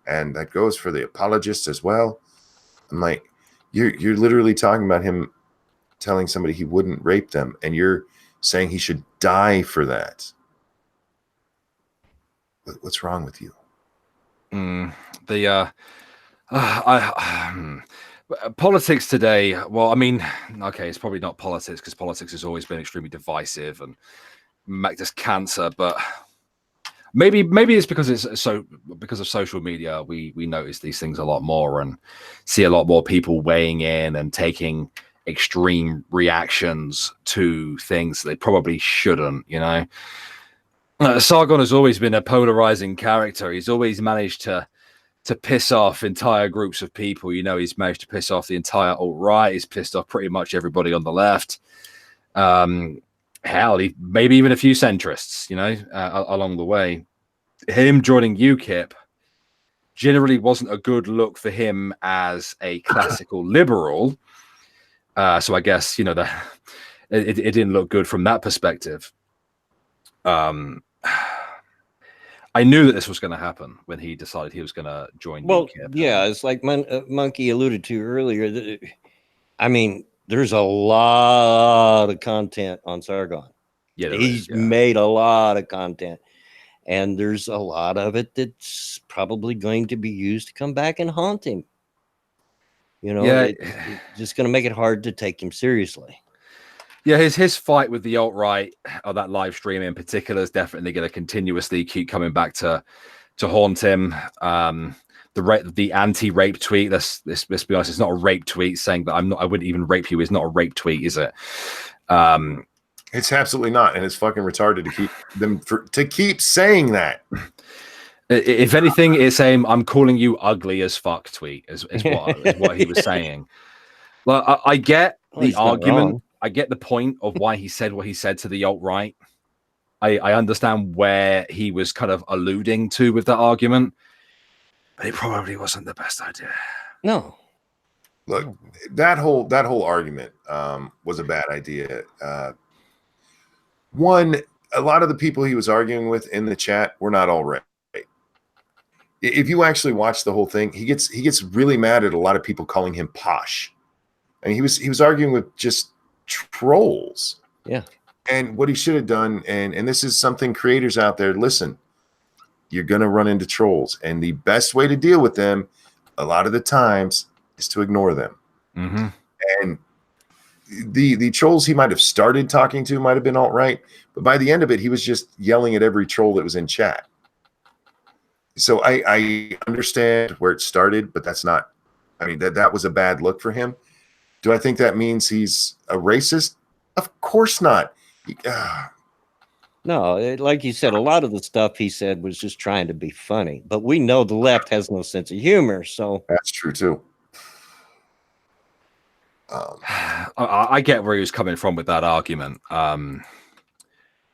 and that goes for the apologist as well. I'm like, you're literally talking about him telling somebody he wouldn't rape them, and you're saying he should die for that. What's wrong with you? Politics today. Well, I mean, okay, it's probably not politics because politics has always been extremely divisive and just cancer. But maybe it's because of social media. We notice these things a lot more and see a lot more people weighing in and taking extreme reactions to things they probably shouldn't. Sargon has always been a polarizing character. He's always managed to piss off entire groups of people. He's managed to piss off the entire alt-right. He's pissed off pretty much everybody on the left. Hell, maybe even a few centrists, along the way. Him joining UKIP generally wasn't a good look for him as a classical liberal. So I guess, it didn't look good from that perspective. I knew that this was going to happen when he decided he was going to join UKIP. Yeah, it's like Monkey alluded to earlier. I mean, there's a lot of content on Sargon. Yeah, He's made a lot of content, and there's a lot of it that's probably going to be used to come back and haunt him. You know, it's just going to make it hard to take him seriously. Yeah, his fight with the alt-right, or that live stream in particular, is definitely going to continuously keep coming back to haunt him. The anti-rape tweet. Let's be honest, it's not a rape tweet. Saying that I wouldn't even rape you is not a rape tweet, is it? It's absolutely not, and it's fucking retarded to keep saying that. If anything, it's saying I'm calling you ugly as fuck tweet is what he was saying. Well, I get the argument. I get the point of why he said what he said to the alt-right. I understand where he was kind of alluding to with that argument, but it probably wasn't the best idea. No. Look, that whole argument was a bad idea. One, a lot of the people he was arguing with in the chat were not all right. If you actually watch the whole thing, he gets really mad at a lot of people calling him posh. I mean, he was arguing with just trolls. Yeah. And what he should have done, and this is something creators out there, listen, you're going to run into trolls. And the best way to deal with them, a lot of the times, is to ignore them. Mm-hmm. And the trolls he might have started talking to might have been alt-right, but by the end of it, he was just yelling at every troll that was in chat. So I understand where it started, but that's not, I mean, that was a bad look for him. Do I think that means he's a racist? Of course not. No, like you said, a lot of the stuff he said was just trying to be funny, but we know the left has no sense of humor, so that's true too. I get where he was coming from with that argument,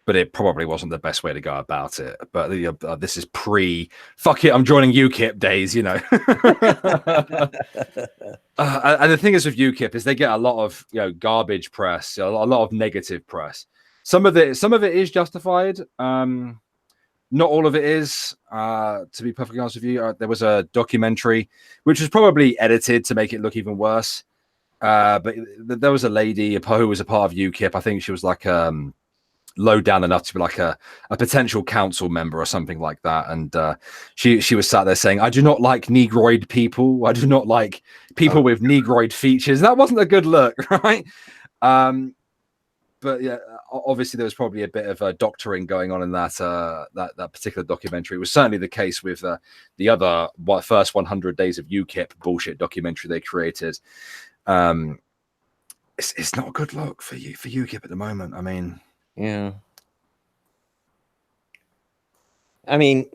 but it probably wasn't the best way to go about it. But this is fuck it, I'm joining UKIP days, you know. And the thing is with UKIP is they get a lot of garbage press, a lot of negative press. Some of it is justified. Not all of it is. To be perfectly honest with you, there was a documentary which was probably edited to make it look even worse. But there was a lady who was a part of UKIP. I think she was like low down enough to be like a potential council member or something like that. And she was sat there saying, I do not like Negroid people. I do not like people with Negroid features. That wasn't a good look, right? But yeah, obviously there was probably a bit of doctoring going on in that particular documentary. It was certainly the case with the other first 100 days of UKIP bullshit documentary they created. It's not a good look for UKIP at the moment. I mean, yeah. I mean,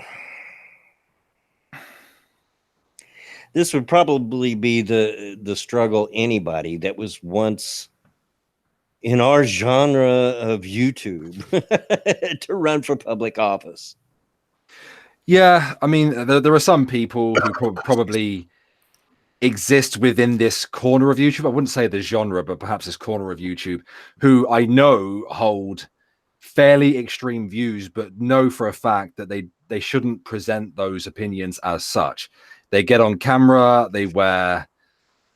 this would probably be the struggle anybody that was once in our genre of YouTube to run for public office. Yeah, I mean, there are some people who probably exist within this corner of YouTube. I wouldn't say the genre, but perhaps this corner of YouTube, who I know hold fairly extreme views, but know for a fact that they shouldn't present those opinions as such. They get on camera, they wear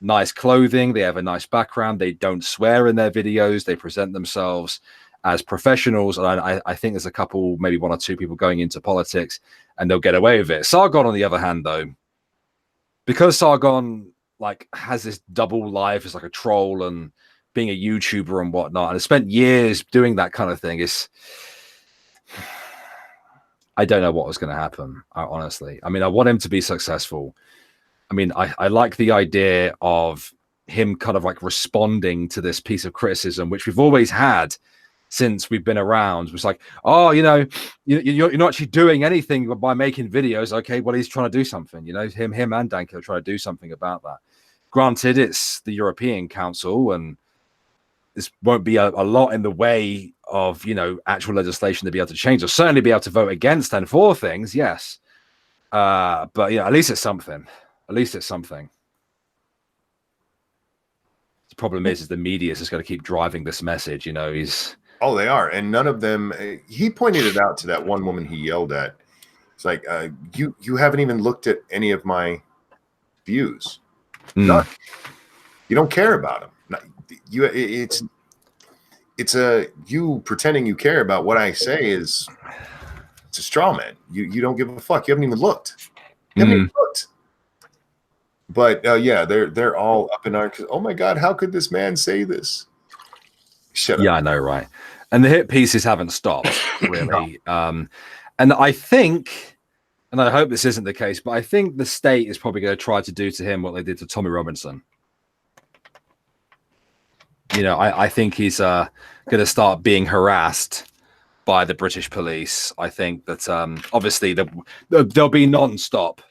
nice clothing, they have a nice background, they don't swear in their videos, they present themselves as professionals. And I think there's a couple, maybe one or two people going into politics and they'll get away with it. Sargon, on the other hand, though, because Sargon has this double life as like a troll and being a YouTuber and whatnot, and has spent years doing that kind of thing, I don't know what was going to happen, honestly. I mean, I want him to be successful. I mean, I like the idea of him kind of like responding to this piece of criticism, which we've always had since we've been around. It was like, oh, you're not actually doing anything by making videos. Okay, well, he's trying to do something. Him and Danko try to do something about that. Granted, it's the European Council, and this won't be a lot in the way of actual legislation to be able to change. Or certainly be able to vote against and for things, yes. But at least it's something. At least it's something. The problem is the media is just going to keep driving this message. Oh, they are, and none of them. He pointed it out to that one woman he yelled at. It's like you haven't even looked at any of my views. None. You don't care about them. it's a you pretending you care about what I say is it's a straw man. You don't give a fuck. You haven't even looked. But yeah, they're all up in arms. Oh my God, how could this man say this? Shut up. Yeah, I know, right? And the hit pieces haven't stopped, really. And I think, and I hope this isn't the case, but I think the state is probably going to try to do to him what they did to Tommy Robinson. You know, I think he's going to start being harassed by the British police. I think that obviously there'll be non-stop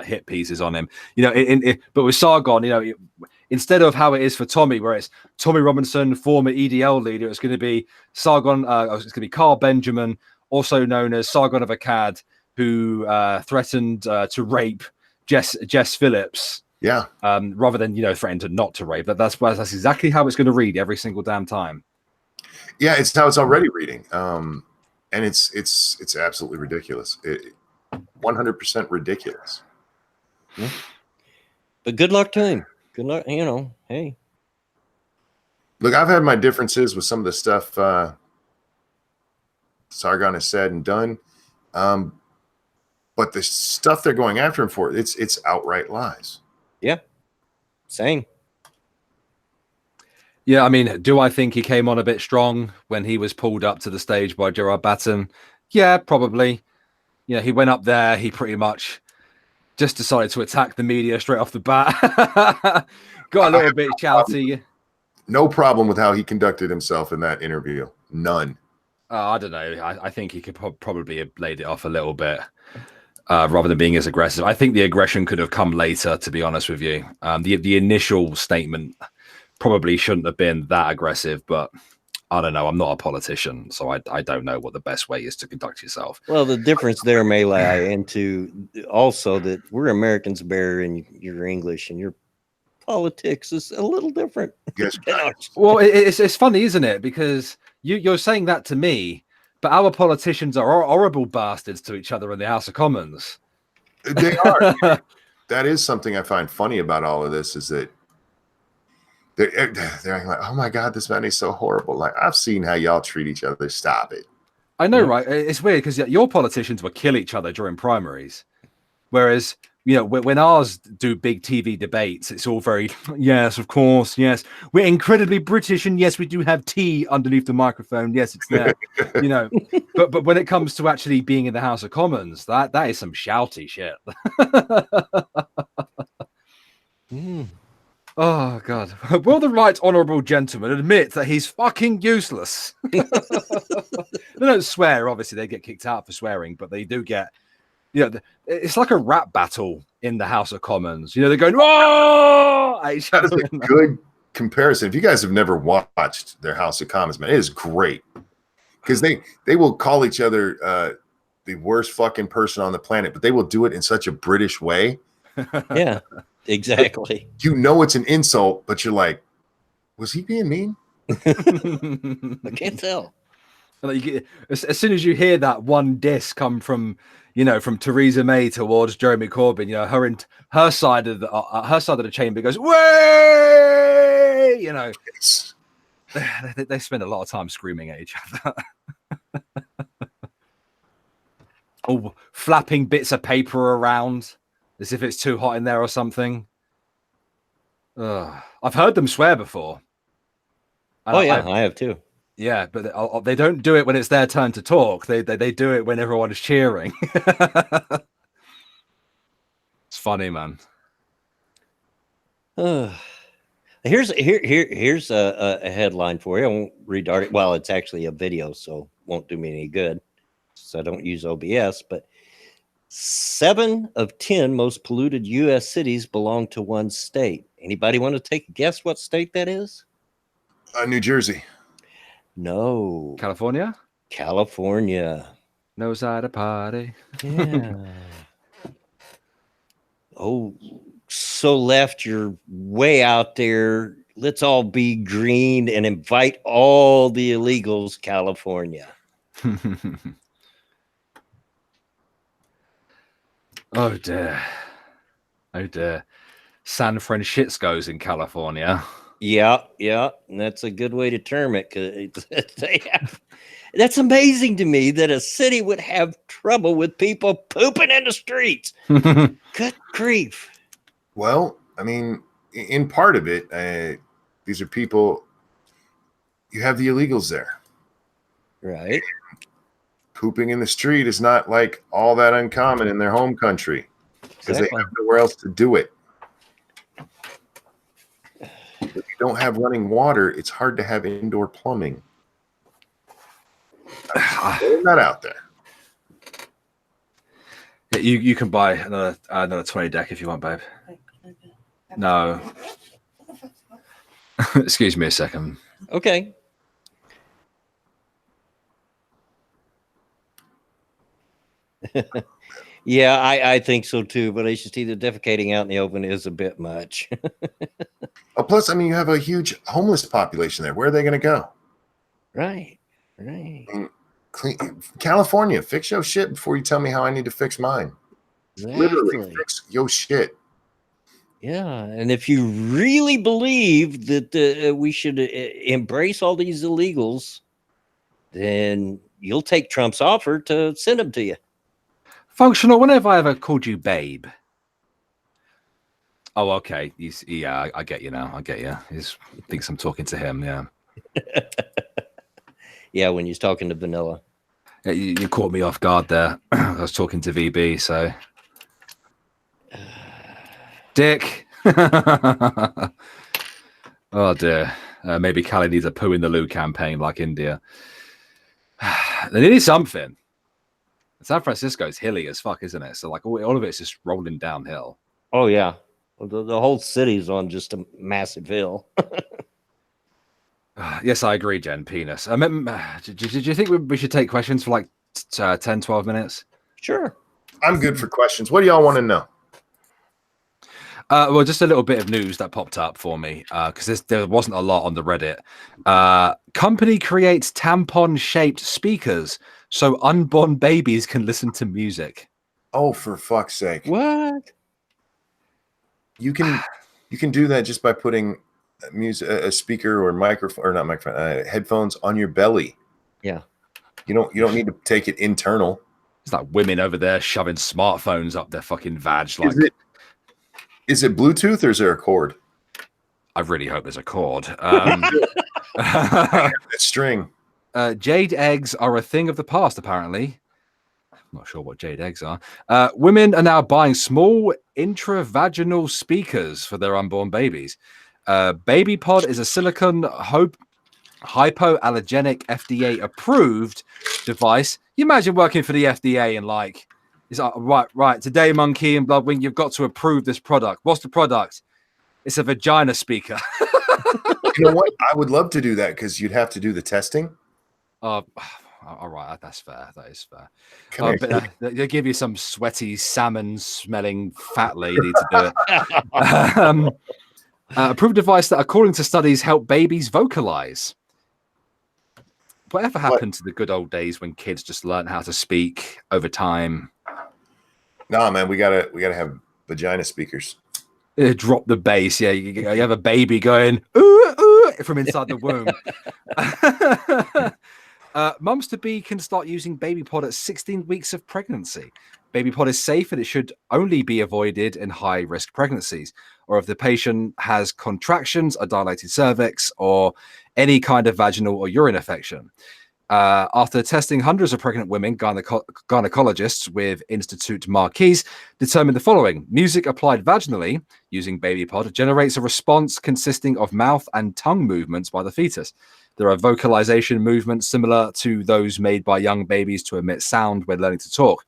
hit pieces on him. You know, but with Sargon, you know, instead of how it is for Tommy, where it's Tommy Robinson, former EDL leader, it's going to be Sargon. It's going to be Carl Benjamin, also known as Sargon of Akkad, who threatened to rape Jess Phillips. Yeah. Rather than, you know, threaten to not to rape. That's exactly how it's going to read every single damn time. Yeah, it's how it's already reading. And it's absolutely ridiculous. 100% ridiculous. Yeah. But good luck to him. Good luck, you know. Hey. Look, I've had my differences with some of the stuff Sargon has said and done. But the stuff they're going after him for, it's outright lies. Yeah, same. Yeah, I mean, do I think he came on a bit strong when he was pulled up to the stage by Gerard Batten? Yeah, probably. You know, he went up there, he pretty much just decided to attack the media straight off the bat. Got a little bit shouty. No problem with how he conducted himself in that interview. None. I don't know. I think he could probably have laid it off a little bit. Rather than being as aggressive. I think the aggression could have come later, to be honest with you. The initial statement probably shouldn't have been that aggressive, but I don't know. I'm not a politician, so I don't know what the best way is to conduct yourself. Well, the difference there may lie into also that we're Americans better and you're English and your politics is a little different. Yes. Well, it's funny, isn't it? Because you're saying that to me, but our politicians are horrible bastards to each other in the House of Commons. They are. That is something I find funny about all of this is that they're like, oh my God, this man is so horrible. Like, I've seen how y'all treat each other. Stop it. I know, right? It's weird because your politicians will kill each other during primaries. Whereas, you know, when ours do big TV debates, it's all very, yes, of course, yes. We're incredibly British, and yes, we do have tea underneath the microphone. Yes, it's there, you know. But when it comes to actually being in the House of Commons, that is some shouty shit. Oh, God. Will the right honourable gentleman admit that he's fucking useless? They don't swear, obviously. They get kicked out for swearing, but they do get... You know, it's like a rap battle in the House of Commons. You know, they're going, "Whoa!" That is a good comparison. If you guys have never watched their House of Commons, man, it is great because they will call each other the worst fucking person on the planet, but they will do it in such a British way. Yeah, exactly. You know it's an insult, but you're like, was he being mean? I can't tell. As soon as you hear that one diss come from, you know, from Theresa May towards Jeremy Corbyn, you know, her side of the chamber goes, way, you know, they spend a lot of time screaming at each other. Oh, flapping bits of paper around as if it's too hot in there or something. I've heard them swear before. Oh yeah, I have too. Yeah, but they don't do it when it's their turn to talk. They do it when everyone is cheering. It's funny, man. Here's a headline for you. I won't read the article. Well, it's actually a video, so won't do me any good. So I don't use OBS. But 7 of 10 most polluted U.S. cities belong to one state. Anybody want to take a guess what state that is? New Jersey. No. California? California. Knows how to party. Yeah. Oh, so left, you're way out there. Let's all be green and invite all the illegals, California. Oh, dear. Oh, dear. San Francisco's in California. Yeah, and that's a good way to term it. Because they have. That's amazing to me that a city would have trouble with people pooping in the streets. Good grief. Well, I mean, in part of it, these are people. You have the illegals there. Right. Pooping in the street is not like all that uncommon in their home country because they have nowhere else to do it. If you don't have running water, it's hard to have indoor plumbing. Putting that out there. Yeah, you can buy another 20 deck if you want, babe. No. Excuse me a second. Okay. Yeah, I think so too, but I just see the defecating out in the open is a bit much. Plus, I mean, you have a huge homeless population there. Where are they going to go? Right. I mean, California, fix your shit before you tell me how I need to fix mine. Exactly. Literally, fix your shit. Yeah, and if you really believe that we should embrace all these illegals, then you'll take Trump's offer to send them to you. Functional, when have I ever called you babe? Oh, okay. Yeah, I get you now. I get you. He thinks I'm talking to him, yeah. Yeah, when he's talking to Vanilla. Yeah, you caught me off guard there. I was talking to VB, so... Dick! Oh, dear. Maybe Cali needs a poo in the loo campaign like India. They need something. San Francisco's hilly as fuck, isn't it? So, like, all of it's just rolling downhill. Oh, yeah. Well, the whole city's on just a massive hill. Yes, I agree, Jen. Penis. Did you think we should take questions for like 10, 12 minutes? Sure. I'm good for questions. What do y'all want to know? Well, just a little bit of news that popped up for me because there wasn't a lot on the Reddit. Company creates tampon-shaped speakers so unborn babies can listen to music. Oh, for fuck's sake! What? You can do that just by putting a speaker or microphone or not microphone headphones on your belly. Yeah. You don't need to take it internal. It's like women over there shoving smartphones up their fucking vag. Like, is it Bluetooth or is there a cord? I really hope there's a cord. That string. Jade eggs are a thing of the past, apparently. I'm not sure what jade eggs are. Women are now buying small intravaginal speakers for their unborn babies. Baby Pod is a silicone hypoallergenic FDA approved device. You imagine working for the FDA and like, it's like, right. Today, Monkey and Bloodwing, you've got to approve this product. What's the product? It's a vagina speaker. You know what? I would love to do that because you'd have to do the testing. All right, that's fair. That is fair. They give you some sweaty salmon-smelling fat lady to do it. Approved device that, according to studies, help babies vocalize. Whatever happened to the good old days when kids just learned how to speak over time? Nah, man, we gotta have vagina speakers. Drop the bass. Yeah, you have a baby going ooh, ooh, from inside the womb. Mums to be can start using Baby Pod at 16 weeks of pregnancy. Baby Pod is safe and it should only be avoided in high-risk pregnancies, or if the patient has contractions, a dilated cervix, or any kind of vaginal or urine infection. After testing hundreds of pregnant women, gynecologists with Institute Marquise determined the following. Music applied vaginally using Baby Pod generates a response consisting of mouth and tongue movements by the fetus. There are vocalization movements similar to those made by young babies to emit sound when learning to talk.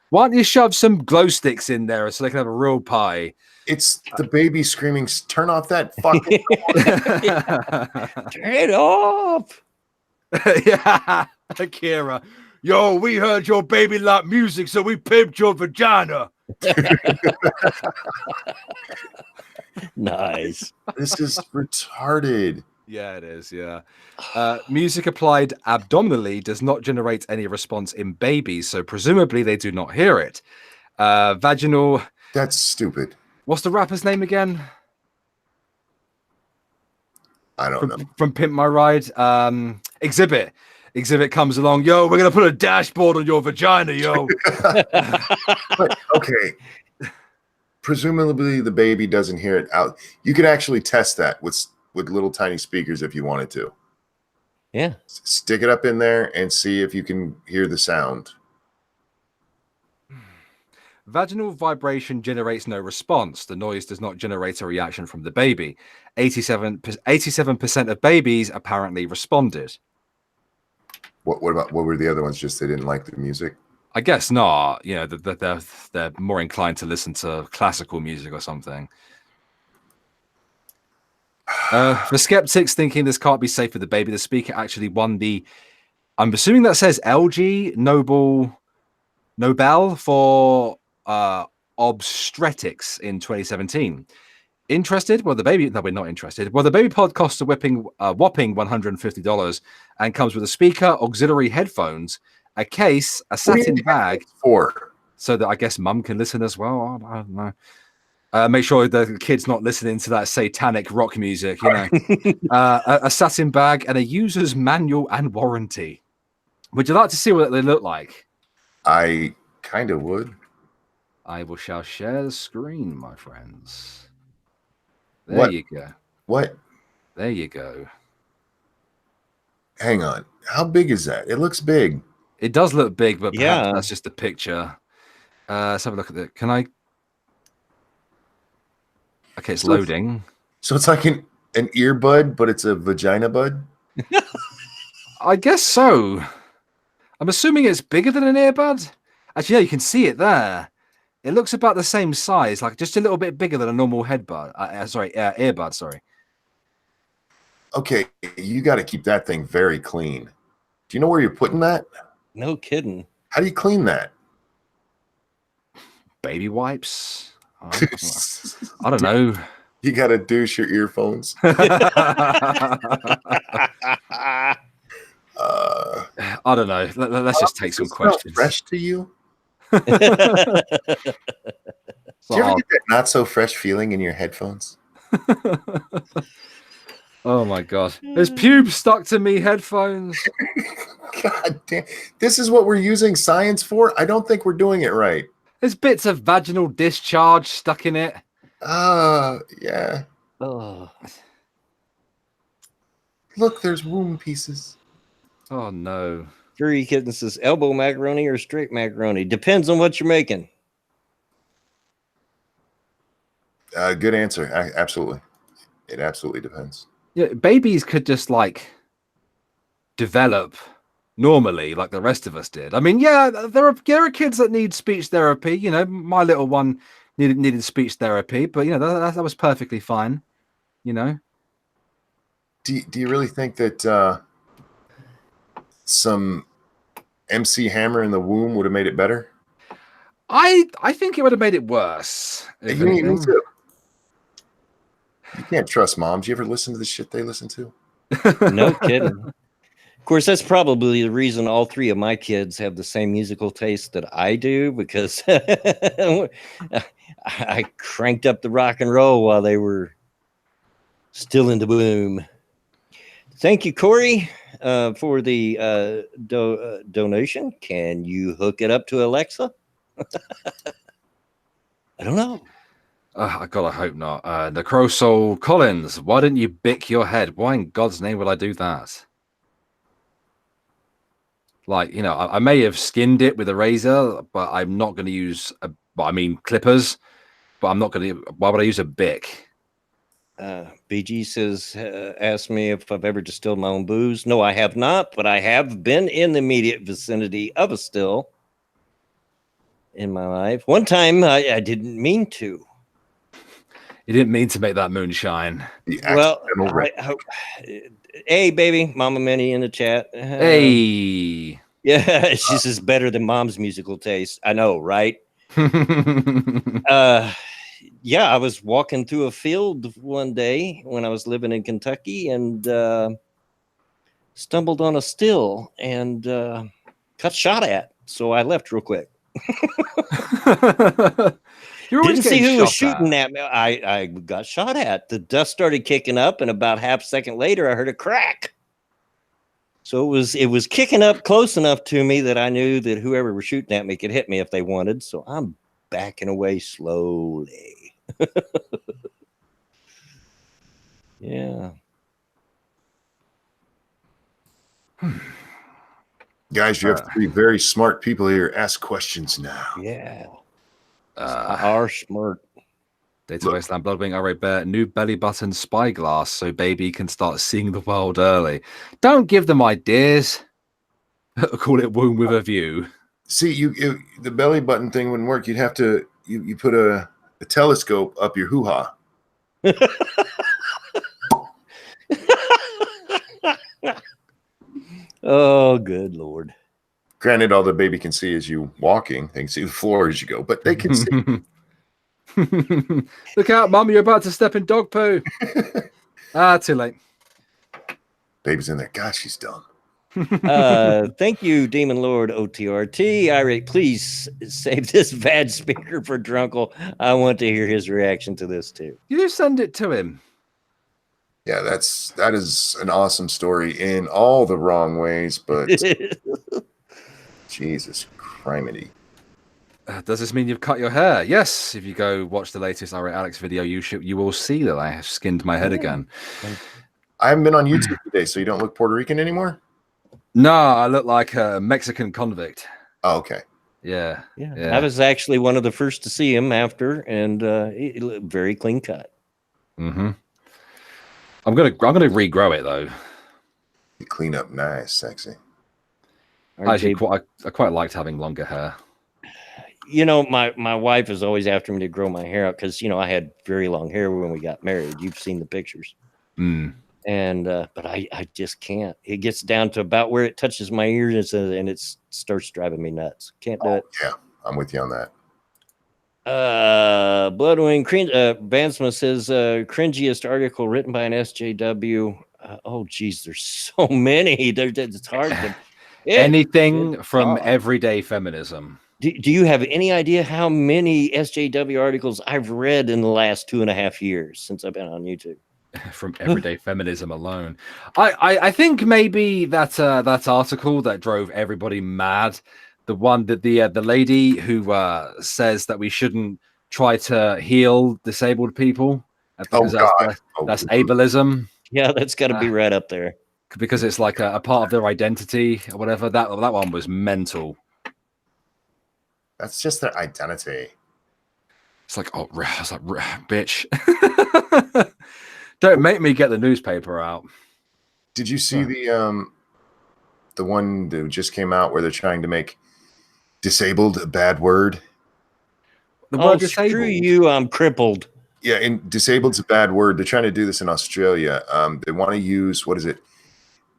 Why don't you shove some glow sticks in there so they can have a real pie? It's the baby screaming, turn off that fucking Turn it off. Yeah, Akira. Yo, we heard your baby like music, so we pimped your vagina. Nice. This is retarded. Yeah, it is. Yeah. Music applied abdominally does not generate any response in babies, so presumably they do not hear it. Vaginal. That's stupid. What's the rapper's name again? I don't know. From Pimp My Ride. Exhibit comes along. Yo, we're gonna put a dashboard on your vagina, yo. But, okay. Presumably the baby doesn't hear it out. You could actually test that with little tiny speakers if you wanted to. Yeah. Stick it up in there and see if you can hear the sound. Vaginal vibration generates no response. The noise does not generate a reaction from the baby. 87% of babies apparently responded. What were the other ones? Just they didn't like the music? I guess not. You know, they're more inclined to listen to classical music or something. For skeptics thinking this can't be safe for the baby, the speaker actually won the, I'm assuming that says LG Nobel for obstetrics in 2017. Interested? Well, the baby. No, we're not interested. Well, the baby pod costs a whopping $150 and comes with a speaker, auxiliary headphones, a case, a satin bag, so that I guess mum can listen as well. I don't know. Make sure the kid's not listening to that satanic rock music. You know, a satin bag and a user's manual and warranty. Would you like to see what they look like? I kind of would. I shall share the screen, my friends. There you go. What? There you go. Hang on. How big is that? It looks big. It does look big, but perhaps that's just a picture. Let's have a look at it. Can I? Okay, it's loading. So it's like an earbud, but it's a vagina bud? I guess so. I'm assuming it's bigger than an earbud. Actually, yeah, you can see it there. It looks about the same size, like just a little bit bigger than a normal headbud. Earbud. Sorry. Okay, you got to keep that thing very clean. Do you know where you're putting that? No kidding. How do you clean that? Baby wipes. I don't know. You got to douche your earphones. I don't know. Let's just take some questions. Fresh to you? Do you ever get that not so fresh feeling in your headphones? Oh my god. There's pubes stuck to me headphones. God damn. This is what we're using science for? I don't think we're doing it right. There's bits of vaginal discharge stuck in it. Yeah. Oh. Look, there's womb pieces. Oh no. Furry Kitten says elbow macaroni or straight macaroni. Depends on what you're making. Good answer. Absolutely. It absolutely depends. Yeah, babies could just like develop normally like the rest of us did. I mean, yeah, there are kids that need speech therapy. You know, my little one needed speech therapy, but you know that was perfectly fine. You know. Do you really think that some MC Hammer in the womb would have made it better? I think it would have made it worse. Me too. You can't trust moms. You ever listen to the shit they listen to? No kidding. Of course, that's probably the reason all three of my kids have the same musical taste that I do, because I cranked up the rock and roll while they were still in the womb. Thank you, Corey, for the donation. Can you hook it up to Alexa? I don't know. I gotta hope not. Necrosoul Collins, why didn't you bick your head? Why in God's name would I do that? Like, you know, I may have skinned it with a razor, but I'm not going to use clippers. But I'm not going to. Why would I use a bick? BG says, asked me if I've ever distilled my own booze. No, I have not, but I have been in the immediate vicinity of a still in my life. One time, I didn't mean to. You didn't mean to make that moonshine. Well, hey, baby, Mama Minnie in the chat. Hey. Yeah, she says better than mom's musical taste. I know, right? Yeah, I was walking through a field one day when I was living in Kentucky and stumbled on a still and got shot at. So I left real quick. You're always Didn't see getting who was shot shooting at. at me. I got shot at. The dust started kicking up, and about half a second later, I heard a crack. So it was kicking up close enough to me that I knew that whoever was shooting at me could hit me if they wanted. So I'm backing away slowly. Yeah. Guys, you have three very smart people here. Ask questions now. Yeah. Our smart. Data Wasteland Bloodwing RA Bear, new belly button spyglass so baby can start seeing the world early. Don't give them ideas. Call it womb with a view. See, the belly button thing wouldn't work. You'd have to you put a telescope up your hoo-ha. Oh, good Lord. Granted, all the baby can see is you walking. They can see the floor as you go, but they can see. Look out, Mum, you're about to step in dog poo. Too late. Baby's in there. God, she's dumb. Thank you, Demon Lord OTRT. Irate, please save this bad speaker for Drunkle. I want to hear his reaction to this too. You just send it to him. Yeah, that is an awesome story in all the wrong ways, but Jesus criminy. Does this mean you've cut your hair? Yes. If you go watch the latest Irate Alex video, you will see that I have skinned my head again. I haven't been on YouTube today, so you don't look Puerto Rican anymore? No, I look like a Mexican convict. Oh, okay. Yeah. I was actually one of the first to see him after, and he looked very clean cut. Mm-hmm. I'm gonna regrow it though. You clean up nice, sexy. Actually, I quite liked having longer hair. You know, my wife is always after me to grow my hair out because, you know, I had very long hair when we got married. You've seen the pictures. Mm. And but I just can't. It gets down to about where it touches my ears, and it starts driving me nuts. Can't do it. Yeah, I'm with you on that. Bloodwing Bansma says cringiest article written by an SJW. Oh geez, there's so many. It's hard to anything from everyday feminism. Do you have any idea how many SJW articles I've read in the last 2.5 years since I've been on YouTube? From everyday feminism alone, I think maybe that article that drove everybody mad, the one that the lady who says that we shouldn't try to heal disabled people because that's ableism. Yeah, that's got to be right up there because it's like a part of their identity or whatever. That one was mental. That's just their identity. It's like, oh, it's like, bitch. Don't make me get the newspaper out. Did you see the one that just came out where they're trying to make disabled a bad word? The word disabled. Screw you, I'm crippled. Yeah, and disabled's a bad word. They're trying to do this in Australia. They want to use, what is it?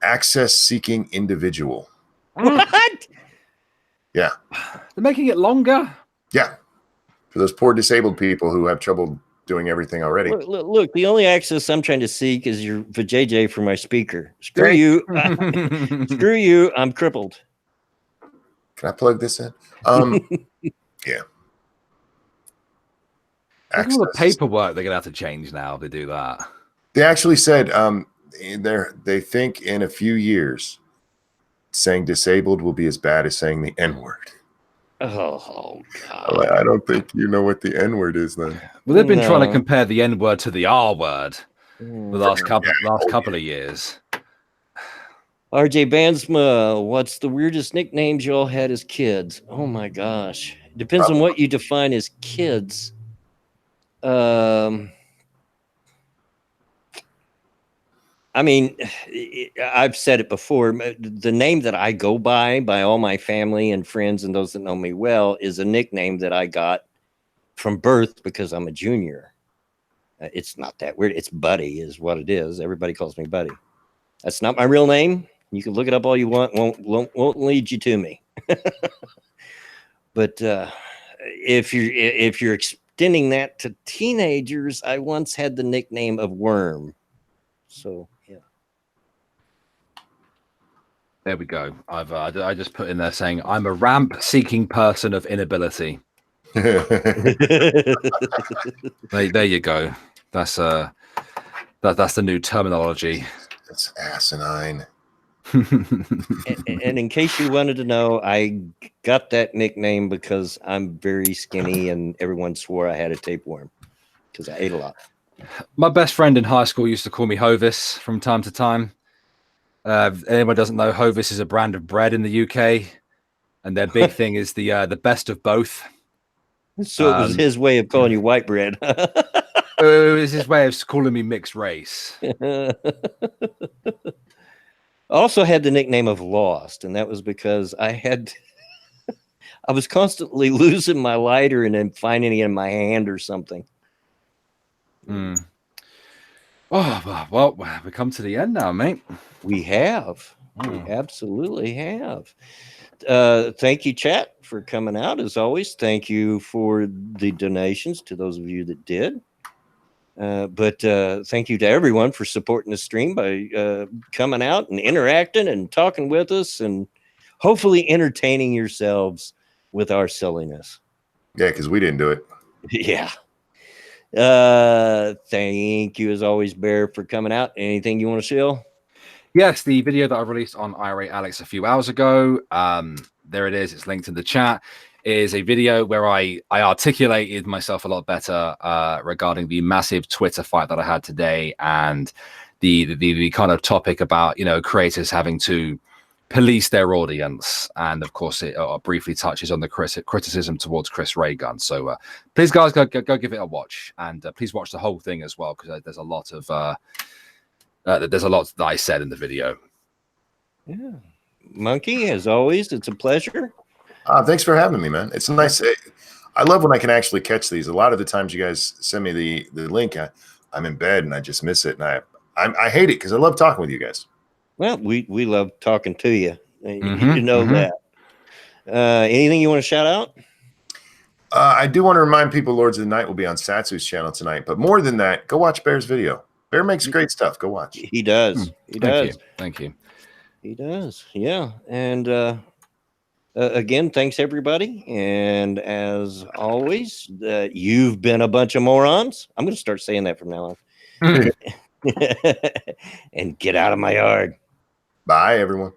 Access-seeking individual. What? Yeah. They're making it longer? Yeah. For those poor disabled people who have trouble doing everything already. Look, the only access I'm trying to seek is your vajayjay for my speaker. Screw you. Screw you. I'm crippled. Can I plug this in? Yeah. All the paperwork they're gonna have to change now to do that. They actually said they think in a few years saying disabled will be as bad as saying the N-word. Oh God! I don't think you know what the N-word is then. Well, they've been trying to compare the N-word to the R-word the last couple of years. RJ Bansma, what's the weirdest nicknames you all had as kids? Oh my gosh! Depends on what you define as kids. I mean, I've said it before. The name that I go by all my family and friends and those that know me well is a nickname that I got from birth because I'm a junior. It's not that weird. It's Buddy is what it is. Everybody calls me Buddy. That's not my real name. You can look it up all you want. Won't lead you to me. But if you're extending that to teenagers, I once had the nickname of Worm. So yeah. There we go. I just put in there saying I'm a ramp-seeking person of inability. There you go. That's the new terminology. That's asinine. And in case you wanted to know, I got that nickname because I'm very skinny and everyone swore I had a tapeworm because I ate a lot. My best friend in high school used to call me Hovis from time to time. If anyone doesn't know, Hovis is a brand of bread in the UK, and their big thing is the best of both. So it was his way of calling you white bread. It was his way of calling me mixed race. I also had the nickname of Lost, and that was because I was constantly losing my lighter and then finding it in my hand or something. Oh, well, we come to the end now, mate. We have. We absolutely have. Thank you, chat, for coming out. As always, thank you for the donations to those of you that did. But thank you to everyone for supporting the stream by coming out and interacting and talking with us and hopefully entertaining yourselves with our silliness. Yeah, because we didn't do it. Yeah. Thank you, as always, Bear, for coming out. Anything you want to shill? Yes, the video that I released on Irate Alex a few hours ago, there it is. It's linked in the chat. Is a video where I articulated myself a lot better regarding the massive Twitter fight that I had today and the kind of topic about, you know, creators having to police their audience, and of course it briefly touches on the criticism towards Chris Ray Gun. So please, guys, go give it a watch, and please watch the whole thing as well, because there's a lot of that I said in the video. Yeah, Monkey, as always, it's a pleasure. Thanks for having me, man. It's nice. I love when I can actually catch these. A lot of the times you guys send me the link, I'm in bed and I just miss it, and I hate it because I love talking with you guys. Well, we love talking to you. You know that. Anything you want to shout out? I do want to remind people Lords of the Night will be on Satsu's channel tonight. But more than that, go watch Bear's video. Bear makes great stuff. Go watch. He does. He does. Thank you. He does. Yeah. And again, thanks, everybody. And as always, you've been a bunch of morons. I'm going to start saying that from now on. And get out of my yard. Bye, everyone.